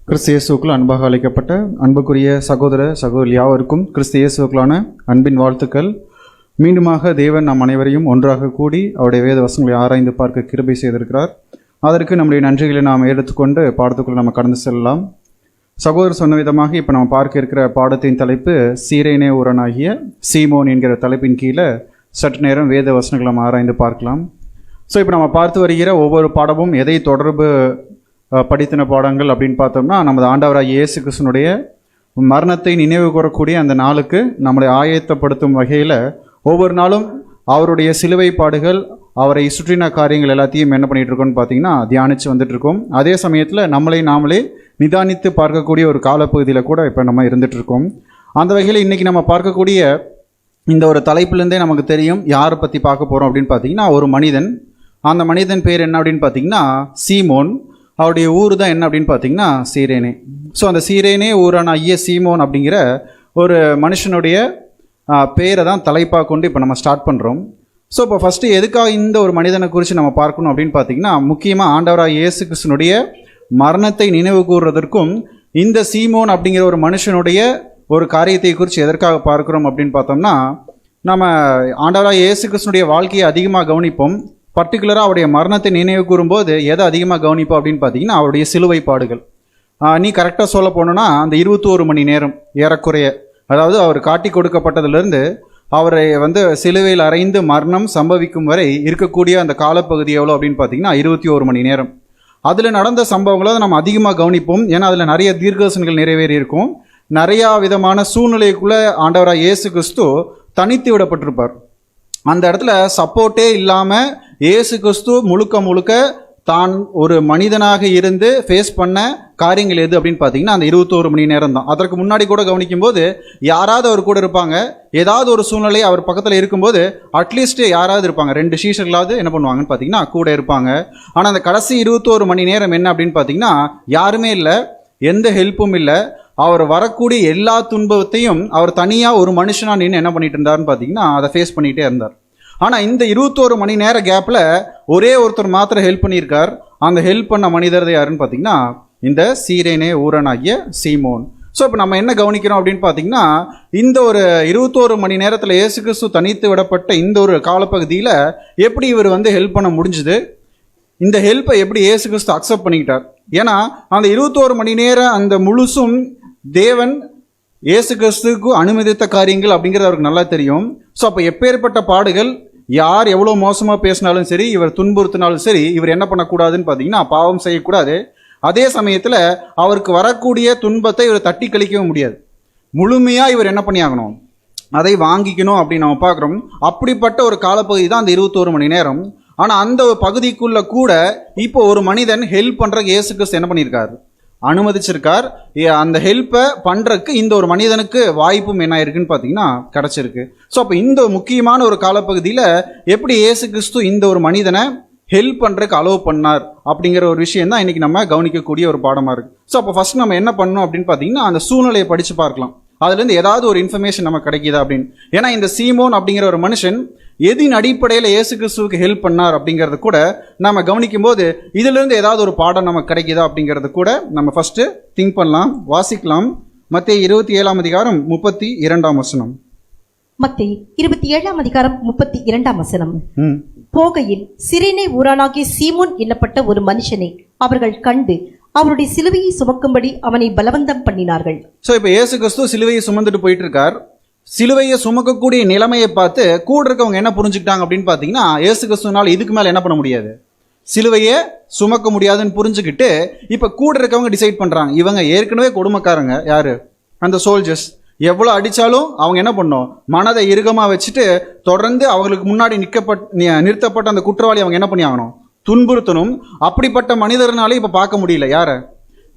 கிறிஸ்து இயேசுவுக்குள் அன்பாக அழைக்கப்பட்ட அன்புக்குரிய சகோதர சகோதரி யாவருக்கும் கிறிஸ்து இயேசுவுக்குள்ளான அன்பின் வாழ்த்துக்கள். மீண்டுமாக தேவன் நம் அனைவரையும் ஒன்றாக கூடி அவருடைய வேத வசனங்களை ஆராய்ந்து பார்க்க கிருபை செய்திருக்கிறார். அதற்கு நம்முடைய நன்றிகளை நாம் எடுத்துக்கொண்டு பாடத்துக்குள் நம்ம கடந்து செல்லலாம். சகோதரர் சொன்ன விதமாக இப்போ நம்ம பார்க்க இருக்கிற பாடத்தின் தலைப்பு சீரேனே ஊரனாகிய சீமோன் என்கிற தலைப்பின் கீழே சற்று நேரம் வேத வசனங்களை நம்ம ஆராய்ந்து பார்க்கலாம். ஸோ இப்போ நம்ம பார்த்து வருகிற ஒவ்வொரு பாடமும் எதை தொடர்பு படித்தின பாடங்கள் அப்படின்னு பார்த்தோம்னா, நமது ஆண்டவராகிய இயேசு கிறிஸ்துவினுடைய மரணத்தை நினைவு கூறக்கூடிய அந்த நாளுக்கு நம்மளை ஆயத்தப்படுத்தும் வகையில் ஒவ்வொரு நாளும் அவருடைய சிலுவை பாடுகள், அவரை சுற்றின காரியங்கள் எல்லாத்தையும் என்ன பண்ணிகிட்டு இருக்கோம்னு பார்த்தீங்கன்னா தியானித்து வந்துட்டுருக்கோம். அதே சமயத்தில் நாமளே நிதானித்து பார்க்கக்கூடிய ஒரு காலப்பகுதியில் கூட இப்போ நம்ம இருந்துகிட்ருக்கோம். அந்த வகையில் இன்றைக்கி நம்ம பார்க்கக்கூடிய இந்த ஒரு தலைப்பிலேருந்தே நமக்கு தெரியும் யாரை பற்றி பார்க்க போகிறோம் அப்படின்னு பார்த்தீங்கன்னா, ஒரு மனிதன். அந்த மனிதன் பேர் என்ன அப்படின்னு பார்த்தீங்கன்னா சீமோன். அவருடைய ஊர் தான் என்ன அப்படின்னு பார்த்தீங்கன்னா சீரேனே. ஸோ அந்த சீரேனே ஊரான ஐய சீமோன் அப்படிங்கிற ஒரு மனுஷனுடைய பேரை தான் தலைப்பாக கொண்டு இப்போ நம்ம ஸ்டார்ட் பண்ணுறோம். ஸோ இப்போ ஃபஸ்ட்டு எதுக்காக இந்த ஒரு மனிதனை குறித்து நம்ம பார்க்கணும் அப்படின்னு பார்த்தீங்கன்னா, முக்கியமாக ஆண்டவராக இயேசு கிறிஸ்துனுடைய மரணத்தை நினைவு கூறுவதற்கும் இந்த சீமோன் அப்படிங்கிற ஒரு மனுஷனுடைய ஒரு காரியத்தை குறித்து எதற்காக பார்க்குறோம் அப்படின்னு பார்த்தோம்னா, நம்ம ஆண்டவராக இயேசு கிறிஸ்துனுடைய வாழ்க்கையை அதிகமாக கவனிப்போம். பர்டிகுலராக அவருடைய மரணத்தை நினைவு கூறும்போது எதை அதிகமாக கவனிப்போம் அப்படின்னு பார்த்தீங்கன்னா அவருடைய சிலுவை பாடுகள். நீ கரெக்டாக சொல்ல போனோன்னா அந்த 21 மணி நேரம் ஏறக்குறைய, அதாவது அவர் காட்டி கொடுக்கப்பட்டதுலேருந்து அவரை சிலுவையில் அறைந்து மரணம் சம்பவிக்கும் வரை இருக்கக்கூடிய அந்த காலப்பகுதி எவ்வளோ அப்படின்னு பார்த்தீங்கன்னா 21 மணி நேரம். அதில் நடந்த சம்பவங்களை நம்ம அதிகமாக கவனிப்போம். ஏன்னா அதில் நிறைய தீர்க்கதரிசனங்கள் நிறைவேறி இருக்கும். நிறையா விதமான சூழ்நிலைக்குள்ளே ஆண்டவராக இயேசு கிறிஸ்து தனித்து விடப்பட்டிருப்பார். அந்த இடத்துல சப்போர்ட்டே இல்லாமல் இயேசு கிறிஸ்து முழுக்க தான் ஒரு மனிதனாக இருந்து ஃபேஸ் பண்ண காரியங்கள் எது அப்படின்னு பார்த்தீங்கன்னா அந்த 21 மணி நேரம் தான். அதற்கு முன்னாடி கூட கவனிக்கும்போது யாராவது அவர் கூட இருப்பாங்க. ஏதாவது ஒரு சூழ்நிலை அவர் பக்கத்தில் இருக்கும்போது அட்லீஸ்ட் யாராவது இருப்பாங்க, 2 சீஷர்களாவது என்ன பண்ணுவாங்கன்னு பார்த்தீங்கன்னா கூட இருப்பாங்க. ஆனால் அந்த கடைசி 21 மணி நேரம் என்ன அப்படின்னு பார்த்தீங்கன்னா யாருமே இல்லை, எந்த ஹெல்ப்பும் இல்லை. அவர் வரக்கூடிய எல்லா துன்பத்தையும் அவர் தனியாக ஒரு மனுஷனாக நின்று என்ன பண்ணிட்டு இருந்தார்னு பார்த்தீங்கன்னா அதை ஃபேஸ் பண்ணிகிட்டே இருந்தார். ஆனால் இந்த 21 மணி நேர கேப்பில் ஒரே ஒருத்தர் மாத்திரம் ஹெல்ப் பண்ணியிருக்கார். அந்த ஹெல்ப் பண்ண மனிதர் யாருன்னு பார்த்தீங்கன்னா இந்த சீரேனே ஊரனாகிய சீமோன். ஸோ இப்போ நம்ம என்ன கவனிக்கிறோம் அப்படின்னு பார்த்தீங்கன்னா, இந்த ஒரு 21 மணி நேரத்தில் இயேசு கிறிஸ்து தனித்து விடப்பட்ட இந்த ஒரு காலப்பகுதியில் எப்படி இவர் ஹெல்ப் பண்ண முடிஞ்சுது, இந்த ஹெல்ப்பை எப்படி இயேசு கிறிஸ்து அக்செப்ட் பண்ணிக்கிட்டார். ஏன்னா அந்த 21 மணி நேரம் அந்த முழுசும் தேவன் இயேசு கிறிஸ்துக்கு அனுமதித்த காரியங்கள் அப்படிங்கிறது அவருக்கு நல்லா தெரியும். ஸோ அப்போ எப்பேற்பட்ட பாடுகள், யார் எவ்வளோ மோசமாக பேசினாலும் சரி, இவர் துன்புறுத்தினாலும் சரி, இவர் என்ன பண்ணக்கூடாதுன்னு பார்த்தீங்கன்னா பாவம் செய்யக்கூடாது. அதே சமயத்தில் அவருக்கு வரக்கூடிய துன்பத்தை இவர் தட்டி கழிக்கவும் முடியாது. முழுமையாக இவர் என்ன பண்ணியாகணும், அதை வாங்கிக்கணும் அப்படின்னு நம்ம பார்க்குறோம். அப்படிப்பட்ட ஒரு காலப்பகுதி தான் அந்த 21 மணி நேரம். ஆனால் அந்த பகுதிக்குள்ளே கூட இப்போ ஒரு மனிதன் ஹெல்ப் பண்ணுறக்கு இயேசு கிறிஸ்து என்ன பண்ணியிருக்காரு, அனுமதிச்சிருக்கார். அந்த ஹெல்ப்பை பண்ணுறதுக்கு இந்த ஒரு மனிதனுக்கு வாய்ப்பும் என்ன இருக்குன்னு பார்த்தீங்கன்னா கிடச்சிருக்கு. ஸோ அப்போ இந்த முக்கியமான ஒரு காலப்பகுதியில் எப்படி இயேசு கிறிஸ்து இந்த ஒரு மனிதனை ஹெல்ப் பண்ணுறதுக்கு அலோவ் பண்ணார் அப்படிங்கிற ஒரு விஷயம் தான் இன்றைக்கி நம்ம கவனிக்கக்கூடிய ஒரு பாடமாக இருக்குது. ஸோ அப்போ ஃபஸ்ட் நம்ம என்ன பண்ணணும் அப்படின்னு பார்த்தீங்கன்னா அந்த சூழ்நிலையை படித்து பார்க்கலாம். அதுலேருந்து ஏதாவது ஒரு இன்ஃபர்மேஷன் நமக்கு கிடைக்கிதா அப்படின்னு. ஏன்னா இந்த சீமோன் அப்படிங்கிற ஒரு மனுஷன் எதின் அடிப்படையில் இயேசு கிறிஸ்துவுக்கு ஹெல்ப் பண்ணார் அப்படிங்கிறது கூட நம்ம கவனிக்கும் போது இதிலிருந்து ஏதாவது ஒரு பாடம் நமக்கு கிடைக்கிதா அப்படிங்கிறது கூட நம்ம ஃபஸ்ட்டு திங்க் பண்ணலாம், வாசிக்கலாம். மத்தேயு 27ஆம் அதிகாரம் 32ஆம் வசனம். மத்தேயு 27ஆம் அதிகாரம் 32ஆம் வசனம். போகையில் சிரேனே ஊரானாகிய சீமோன் என்னப்பட்ட ஒரு மனுஷனை அவர்கள் கண்டு அவருடைய சிலுவையை சுமக்கும்படி அவனை பலவந்தம் பண்ணினார்கள். ஸோ இப்போ இயேசு கிறிஸ்து சிலுவையை சுமந்துட்டு போயிட்டு இருக்கார். சிலுவையை சுமக்கக்கூடிய நிலைமையை பார்த்து கூட இருக்கவங்க என்ன புரிஞ்சுக்கிட்டாங்க அப்படின்னு பார்த்தீங்கன்னா, இயேசு கிறிஸ்துனால இதுக்கு மேலே என்ன பண்ண முடியாது, சிலுவையை சுமக்க முடியாதுன்னு புரிஞ்சுக்கிட்டு இப்போ கூட இருக்கவங்க டிசைட் பண்ணுறாங்க, இவங்க ஏற்கனவே கொடுமைக்காரங்க, யார் அந்த சோல்ஜர்ஸ், எவ்வளோ அடித்தாலும் அவங்க என்ன பண்ணோம், மனதை இறுகமாக வச்சுட்டு தொடர்ந்து அவங்களுக்கு முன்னாடி நிறுத்தப்பட்ட அந்த குற்றவாளி அவங்க என்ன பண்ணி ஆகணும், துன்புறுத்தணும். அப்படிப்பட்ட மனிதர்னாலே இப்போ பார்க்க முடியல, யாரை,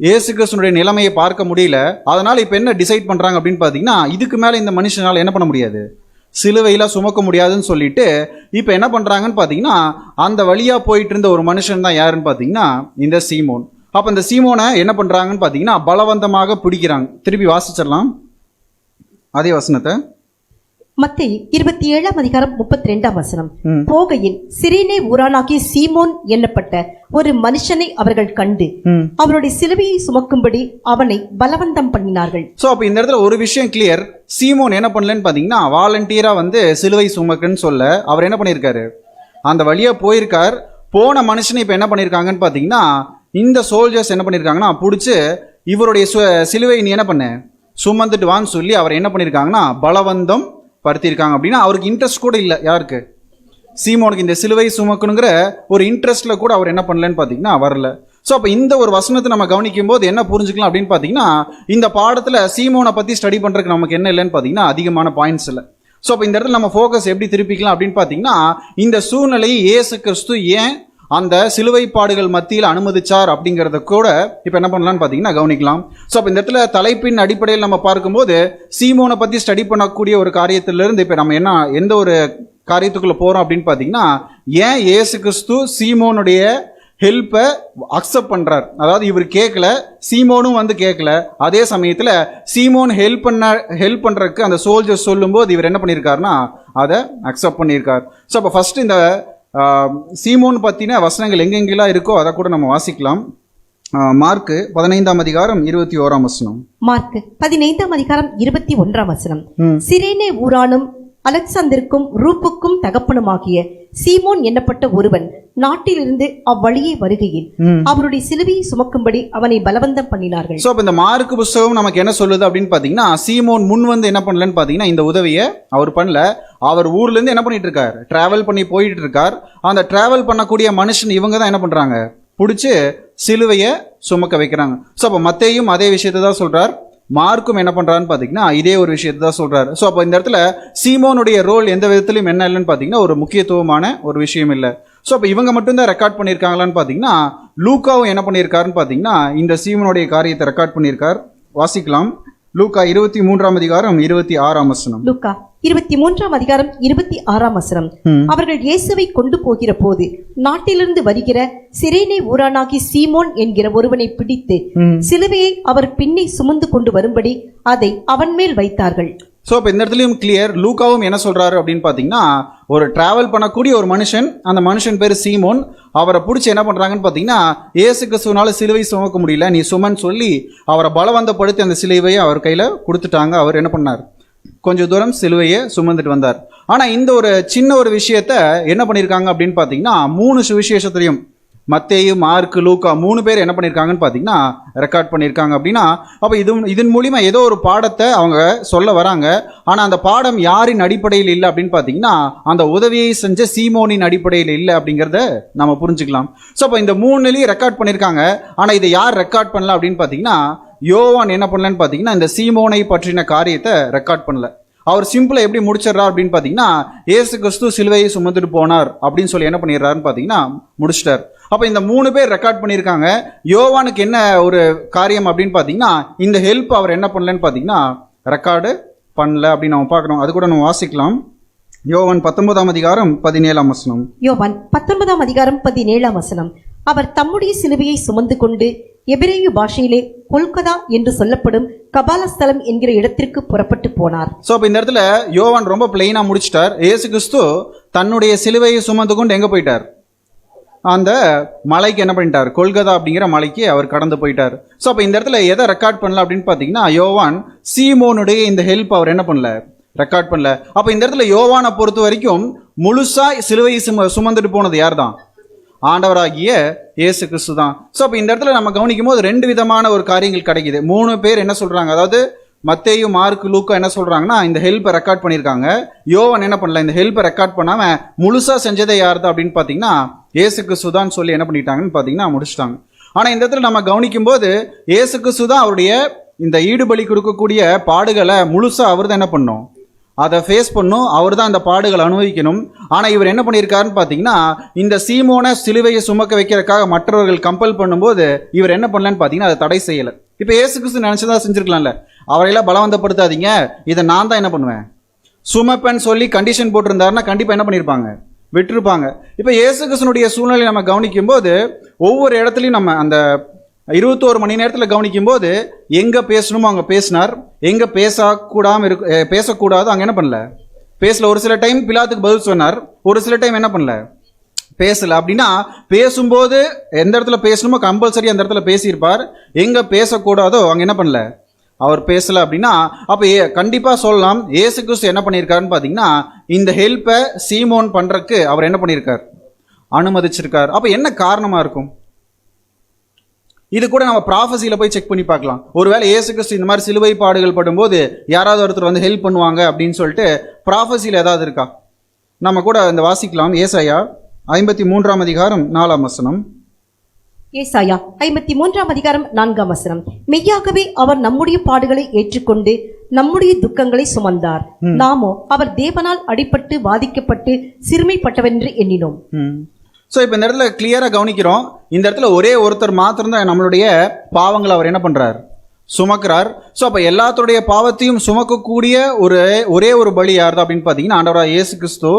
இயேசு கிறிஸ்துனுடைய நிலைமையை பார்க்க முடியல. அதனால் இப்போ என்ன டிசைட் பண்ணுறாங்க அப்படின்னு பார்த்தீங்கன்னா, இதுக்கு மேலே இந்த மனுஷனால் என்ன பண்ண முடியாது, சிலுவையில் சுமக்க முடியாதுன்னு சொல்லிட்டு இப்போ என்ன பண்ணுறாங்கன்னு பார்த்தீங்கன்னா அந்த வழியாக போயிட்டு இருந்த ஒரு மனுஷன் தான் யாருன்னு பார்த்தீங்கன்னா இந்த சீமோன். அப்போ இந்த சீமோனை என்ன பண்ணுறாங்கன்னு பார்த்தீங்கன்னா பலவந்தமாக பிடிக்கிறாங்க. திருப்பி வாசிச்சிடலாம் அதே வசனத்தை. மத்தேயு 27:32 போகையில் சிரேனே ஊரானாகிய சீமோன் என்னப்பட்ட ஒரு மனுஷனை அவர்கள் கண்டு அவருடைய சிலுவையை சுமக்கும்படி அவனை பலவந்தம் பண்ணினார்கள். சோ அப்ப இந்த இடத்துல ஒரு விஷயம் கிளியர். சீமோன் என்ன பண்ணலன்னு பாத்தீங்கன்னா வாலண்டியரா சிலுவை சுமக்குன்னு சொல்ல அவர் என்ன பண்ணிருக்காரு, அந்த வழியா போயிருக்கார். போன மனுஷனை இப்ப என்ன பண்ணிருக்காங்கன்னு பாத்தீங்கன்னா இந்த சோல்ஜர்ஸ் என்ன பண்ணிருக்காங்கன்னா புடிச்சு இவருடைய சிலுவை நீ என்ன பண்ண சுமந்துட்டு வான்னு சொல்லி அவர் என்ன பண்ணிருக்காங்கன்னா பலவந்தம் படுத்திருக்காங்க. அப்படின்னா அவருக்கு இன்ட்ரெஸ்ட் கூட இல்லை. யாருக்கு? சீமோனுக்கு இந்த சிலுவை சுமக்கணுங்கிற ஒரு இன்ட்ரெஸ்ட்ல கூட அவர் என்ன பண்ணலன்னு பாத்தீங்கன்னா வரல. ஸோ அப்போ இந்த ஒரு வசனத்தை நம்ம கவனிக்கும் போது என்ன புரிஞ்சுக்கலாம் அப்படின்னு பார்த்தீங்கன்னா இந்த பாடத்தில் சீமோனை பற்றி ஸ்டடி பண்ணுறதுக்கு நமக்கு என்ன இல்லைன்னு பார்த்தீங்கன்னா அதிகமான பாயிண்ட்ஸ் இல்லை. ஸோ அப்போ இந்த இடத்துல நம்ம ஃபோக்கஸ் எப்படி திருப்பிக்கலாம் அப்படின்னு பார்த்தீங்கன்னா இந்த சூழ்நிலையை இயேசு கிறிஸ்து ஏன் அந்த சிலுவை பாடுகள் மத்தியில் அனுமதிச்சார் அப்படிங்கிறத கூட இப்போ என்ன பண்ணலாம்னு பார்த்தீங்கன்னா கவனிக்கலாம். ஸோ அப்போ இந்த இடத்துல தலைப்பின் அடிப்படையில் நம்ம பார்க்கும்போது சீமோனை பற்றி ஸ்டடி பண்ணக்கூடிய ஒரு காரியத்திலிருந்து இப்போ நம்ம எந்த ஒரு காரியத்துக்குள்ளே போகிறோம் அப்படின்னு பார்த்தீங்கன்னா ஏன் இயேசு கிறிஸ்து சீமோனுடைய ஹெல்ப்பை அக்செப்ட் பண்றார். அதாவது இவர் கேட்கல, சீமோனும் கேட்கல. அதே சமயத்தில் சீமோன் ஹெல்ப் பண்றதுக்கு அந்த சோல்ஜர்ஸ் சொல்லும்போது இவர் என்ன பண்ணியிருக்காருன்னா அதை அக்செப்ட் பண்ணியிருக்கார். ஸோ அப்போ ஃபர்ஸ்ட் இந்த சீமோன் பத்தின வசனங்கள் எங்கெங்கெல்லாம் இருக்கோ அதை கூட நம்ம வாசிக்கலாம். மார்க் 15:21. மார்க் 15:21. சிரேனே ஊரானும் அலெக்சாந்தருக்கும் ரூப்புக்கும் தகப்பனுமாகிய சீமோன் என்னப்பட்ட ஒருவன் நாட்டிலிருந்து அவ்வழியே வருகையில் அவருடைய சிலுவையை சுமக்கும்படி அவனை பலவந்தம் பண்ணினார்கள். சோ இந்த மார்க் புத்தகம் நமக்கு என்ன சொல்லுது அப்படின்னு பாத்தீங்கன்னா சீமோன் முன் என்ன பண்ணலன்னு பாத்தீங்கன்னா இந்த உதவியை அவர் பண்ணல. அவர் ஊர்ல இருந்து என்ன பண்ணிட்டு இருக்காரு, டிராவல் பண்ணி போயிட்டு இருக்கார். அந்த டிராவல் பண்ணக்கூடிய மனுஷன் இவங்க தான் என்ன பண்றாங்க, பிடிச்சு சிலுவையை சுமக்க வைக்கிறாங்க. ஸோ அப்போ மத்தேயும் அதே விஷயத்தை தான் சொல்றார், மார்க்கும் என்ன பண்றான்னு பாத்தீங்கன்னா இதே ஒரு விஷயத்தை தான் சொல்றாரு. ஸோ அப்போ இந்த இடத்துல சீமோனுடைய ரோல் எந்த விதத்திலையும் என்ன இல்லைன்னு பாத்தீங்கன்னா ஒரு முக்கியத்துவமான ஒரு விஷயம் இல்லை. ஸோ அப்போ இவங்க மட்டும்தான் ரெக்கார்ட் பண்ணியிருக்காங்களான்னு பாத்தீங்கன்னா லூக்காவும் என்ன பண்ணியிருக்காருன்னு பாத்தீங்கன்னா இந்த சீமோனுடைய காரியத்தை ரெக்கார்ட் பண்ணியிருக்கார். வாசிக்கலாம். லூக்கா 23:26. லூக்கா 23:26. அவர்கள் இயேசுவை கொண்டு போகிற போது நாட்டிலிருந்து வருகிற சிரேனே ஊரானாகி சீமோன் என்கிற ஒருவனை பிடித்து சிலுவையை அவர் பின்னே சுமந்து கொண்டு வரும்படி அதை அவன் மேல் வைத்தார்கள். ஸோ இப்போ இந்த இடத்துலையும் கிளியர். லூக்காவும் என்ன சொல்றாரு அப்படின்னு பார்த்தீங்கன்னா ஒரு டிராவல் பண்ணக்கூடிய ஒரு மனுஷன், அந்த மனுஷன் பேர் சீமோன். அவரை பிடிச்சி என்ன பண்றாங்கன்னு பார்த்தீங்கன்னா இயேசு கிறிஸ்துவினால சிலுவை சுமக்க முடியல, நீ சுமன் சொல்லி அவரை பலவந்தப்படுத்தி அந்த சிலுவையை அவர் கையில கொடுத்துட்டாங்க. அவர் என்ன பண்ணார், கொஞ்சம் தூரம் சிலுவையை சுமந்துட்டு வந்தார். ஆனா இந்த ஒரு சின்ன ஒரு விஷயத்த என்ன பண்ணியிருக்காங்க அப்படின்னு பார்த்தீங்கன்னா 3 சுவிசேஷத்திலையும் மத்தேயு, மார்க், லூக்கா 3 பேர் என்ன பண்ணியிருக்காங்கன்னு பார்த்தீங்கன்னா ரெக்கார்ட் பண்ணியிருக்காங்க. அப்படின்னா அப்போ இதன் மூலிமா ஏதோ ஒரு பாடத்தை அவங்க சொல்ல வராங்க. ஆனால் அந்த பாடம் யாரின் அடிப்படையில் இல்லை அப்படின்னு பார்த்தீங்கன்னா அந்த உதவியை செஞ்ச சீமோனின் அடிப்படையில் இல்லை அப்படிங்கிறத நம்ம புரிஞ்சுக்கலாம். ஸோ அப்போ இந்த 3 ரெக்கார்ட் பண்ணியிருக்காங்க. ஆனால் இதை யார் ரெக்கார்ட் பண்ணல அப்படின்னு பார்த்தீங்கன்னா யோவான் என்ன பண்ணலன்னு பார்த்தீங்கன்னா இந்த சீமோனை பற்றின காரியத்தை ரெக்கார்ட் பண்ணல. அவர் சிம்பிளா எப்படி முடிச்சிடறார் அப்படின்னு பார்த்தீங்கன்னா இயேசு கிறிஸ்து சிலுவையை சுமந்துட்டு போனார் அப்படின்னு சொல்லி என்ன பண்ணிடுறாருன்னு பார்த்தீங்கன்னா முடிச்சிட்டார். அப்போ இந்த 3 பேர் ரெக்கார்ட் பண்ணியிருக்காங்க. யோவானுக்கு என்ன ஒரு காரியம் அப்படின்னு பார்த்தீங்கன்னா இந்த ஹெல்ப் அவர் என்ன பண்ணலன்னு பார்த்தீங்கன்னா ரெக்கார்டு பண்ணல அப்படின்னு நம்ம பார்க்கணும். அது கூட நம்ம வாசிக்கலாம். யோவான் 19:17. யோவான் 19:17. அவர் தம்முடைய சிலுவையை சுமந்து கொண்டு எபிரேய பாஷையிலே கொல்கதா என்று சொல்லப்படும் கபாலஸ்தலம் என்கிற இடத்திற்கு புறப்பட்டு போனார். சோ அப்ப இந்த இடத்துல யோவான் ரொம்ப பிளெயினா முடிச்சிட்டார். இயேசு கிறிஸ்து தன்னுடைய சிலுவையை சுமந்து கொண்டு எங்க போயிட்டார், அந்த மலைக்கு என்ன பண்ணிட்டார், கொல்கதா அப்படிங்கிற மலைக்கு அவர் கடந்து போயிட்டார். ஸோ அப்போ இந்த இடத்துல எதை ரெக்கார்ட் பண்ணல அப்படின்னு பார்த்தீங்கன்னா யோவான் சீமோனுடைய இந்த ஹெல்ப் அவர் என்ன பண்ணல, ரெக்கார்ட் பண்ணல. அப்போ இந்த இடத்துல யோவானை பொறுத்த வரைக்கும் முழுசா சிலுவையை சுமந்துட்டு போனது யார் தான், ஆண்டவராகிய இயேசு கிறிஸ்து தான். ஸோ அப்போ இந்த இடத்துல நம்ம கவனிக்கும் போது 2 விதமான ஒரு காரியங்கள் கிடைக்குது. 3 பேர் என்ன சொல்றாங்க, அதாவது மத்தேயு, மார்க், லூக்கா என்ன சொல்றாங்கன்னா இந்த ஹெல்ப்பை ரெக்கார்ட் பண்ணியிருக்காங்க. யோவான் என்ன பண்ணல, இந்த ஹெல்ப்பை ரெக்கார்ட் பண்ணாம முழுசா செஞ்சதே யார் தான் அப்படின்னு பார்த்தீங்கன்னா இயேசு கிறிஸ்து தான் சொல்லி என்ன பண்ணிட்டாங்கன்னு பார்த்தீங்கன்னா முடிச்சிட்டாங்க. ஆனால் இந்த இடத்துல நம்ம கவனிக்கும் போது இயேசு கிறிஸ்து தான் அவருடைய இந்த ஈடுபலி கொடுக்கக்கூடிய பாடுகளை முழுசா அவர் தான் என்ன பண்ணணும், அதை ஃபேஸ் பண்ணும், அவர் தான் அந்த பாடுகளை அனுபவிக்கணும். ஆனால் இவர் என்ன பண்ணியிருக்காருன்னு பார்த்தீங்கன்னா இந்த சீமோனை சிலுவையை சுமக்க வைக்கிறதுக்காக மற்றவர்கள் கம்பல் பண்ணும்போது இவர் என்ன பண்ணலன்னு பார்த்தீங்கன்னா அதை தடை செய்யலை. இப்போ இயேசு கிறிஸ்து நினைச்சதா செஞ்சிருக்கலாம்ல, அவரையெல்லாம் பலவந்தப்படுத்தாதீங்க, இதை நான் தான் என்ன பண்ணுவேன் சுமப்பேன்னு சொல்லி கண்டிஷன் போட்டிருந்தாருன்னா கண்டிப்பாக என்ன பண்ணியிருப்பாங்க, விட்டுருப்பாங்க. இப்போ இயேசு கிறிஸ்துனுடைய சூழ்நிலை நம்ம கவனிக்கும் போது ஒவ்வொரு இடத்துலையும் நம்ம அந்த 21 மணி நேரத்தில் கவனிக்கும் போது எங்க பேசணுமோ அங்கே பேசினார், எங்க பேசக்கூடாது அங்கே என்ன பண்ணல, பேசல. ஒரு சில டைம் பிலாத்துக்கு பதில் சொன்னார், ஒரு சில டைம் என்ன பண்ணல, பேசல. அப்படின்னா பேசும்போது எந்த இடத்துல பேசணுமோ கம்பல்சரி அந்த இடத்துல பேசியிருப்பார். எங்க பேசக்கூடாதோ அங்க என்ன பண்ணல, அவர் பேசல. அப்படின்னா அப்ப கண்டிப்பா சொல்லலாம் இயேசு கிறிஸ்து என்ன பண்ணியிருக்காருன்னு பாத்தீங்கன்னா, இந்த ஹெல்ப்பை சீமோன் பண்றதுக்கு அவர் என்ன பண்ணியிருக்கார், அனுமதிச்சிருக்கார். அப்ப என்ன காரணமா இருக்கும்? இது கூட நம்ம ப்ராஃபஸில போய் செக் பண்ணி பார்க்கலாம். ஒருவேளை இயேசு கிறிஸ்து இந்த மாதிரி சிலுவை பாடுகள் படும்போது யாராவது ஒருத்தர் வந்து ஹெல்ப் பண்ணுவாங்க அப்படின்னு சொல்லிட்டு ப்ராஃபஸில ஏதாவது இருக்கா? நம்ம கூட இந்த வாசிக்கலாம். ஏசாயா 53 அதிகாரம் 4 வசனம். ஏசாயா 53 4 வசனம். மெய்யாகவே அவர் நம்முடைய பாடுகளை ஏற்றுக்கொண்டு நம்முடைய துக்கங்களை சுமந்தார், நாமோ அவர் தேவனால் அடிபட்டு வாதிக்கப்பட்டு சிறுமைப்பட்டவென்று எண்ணினோம். ஸோ இப்போ இந்த இடத்துல கிளியரா கவனிக்கிறோம், இந்த இடத்துல ஒரே ஒருத்தர் மாத்திரம்தான் நம்மளுடைய பாவங்களை அவர் என்ன பண்றார், சுமக்கிறார். ஸோ அப்போ எல்லாத்துடைய பாவத்தையும் சுமக்கக்கூடிய ஒரே ஒரு பலி யார் அப்படின்னு பார்த்தீங்கன்னா ஆண்டவராக இயேசு கிறிஸ்து.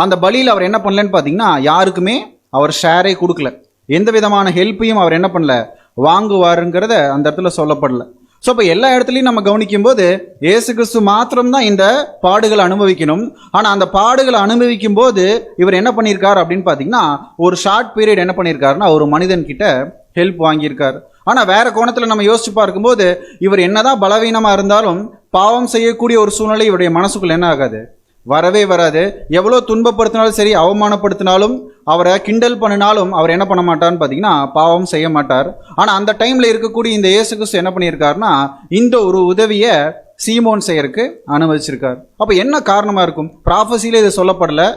அந்த பலியில் அவர் என்ன பண்ணலன்னு பார்த்தீங்கன்னா யாருக்குமே அவர் ஷேரே கொடுக்கல, எந்த விதமான ஹெல்ப்பையும் அவர் என்ன பண்ணல, வாங்குவாருங்கிறத அந்த இடத்துல சொல்லப்படல. ஸோ இப்போ எல்லா இடத்துலையும் நம்ம கவனிக்கும் போது இயேசு கிறிஸ்து மாத்திரம்தான் இந்த பாடுகளை அனுபவிக்கணும். ஆனால் அந்த பாடுகளை அனுபவிக்கும் போது இவர் என்ன பண்ணியிருக்கார் அப்படின்னு பார்த்தீங்கன்னா ஒரு ஷார்ட் பீரியட் என்ன பண்ணியிருக்காருன்னா ஒரு மனிதன் கிட்ட ஹெல்ப் வாங்கியிருக்கார். ஆனால் வேற கோணத்தில் நம்ம யோசிச்சு பார்க்கும்போது இவர் என்னதான் பலவீனமாக இருந்தாலும் பாவம் செய்யக்கூடிய ஒரு சூழ்நிலை இவருடைய மனசுக்குள்ள என்ன ஆகாது, வரவே வராது. எவ்வளோ துன்பப்படுத்தினாலும் சரி, அவமானப்படுத்தினாலும், அவரை கிண்டல் பண்ணினாலும் அவர் என்ன பண்ண மாட்டார்னு பார்த்தீங்கன்னா பாவம் செய்ய மாட்டார். ஆனால் அந்த டைமில் இருக்கக்கூடிய இந்த இயேசு கிறிஸ்து என்ன பண்ணியிருக்காருன்னா இந்த ஒரு உதவியை சீமோன் செய்யறதுக்கு அனுமதிச்சிருக்கார். அப்போ என்ன காரணமாக இருக்கும்? ப்ராஃபஸியில் இது சொல்லப்படலை,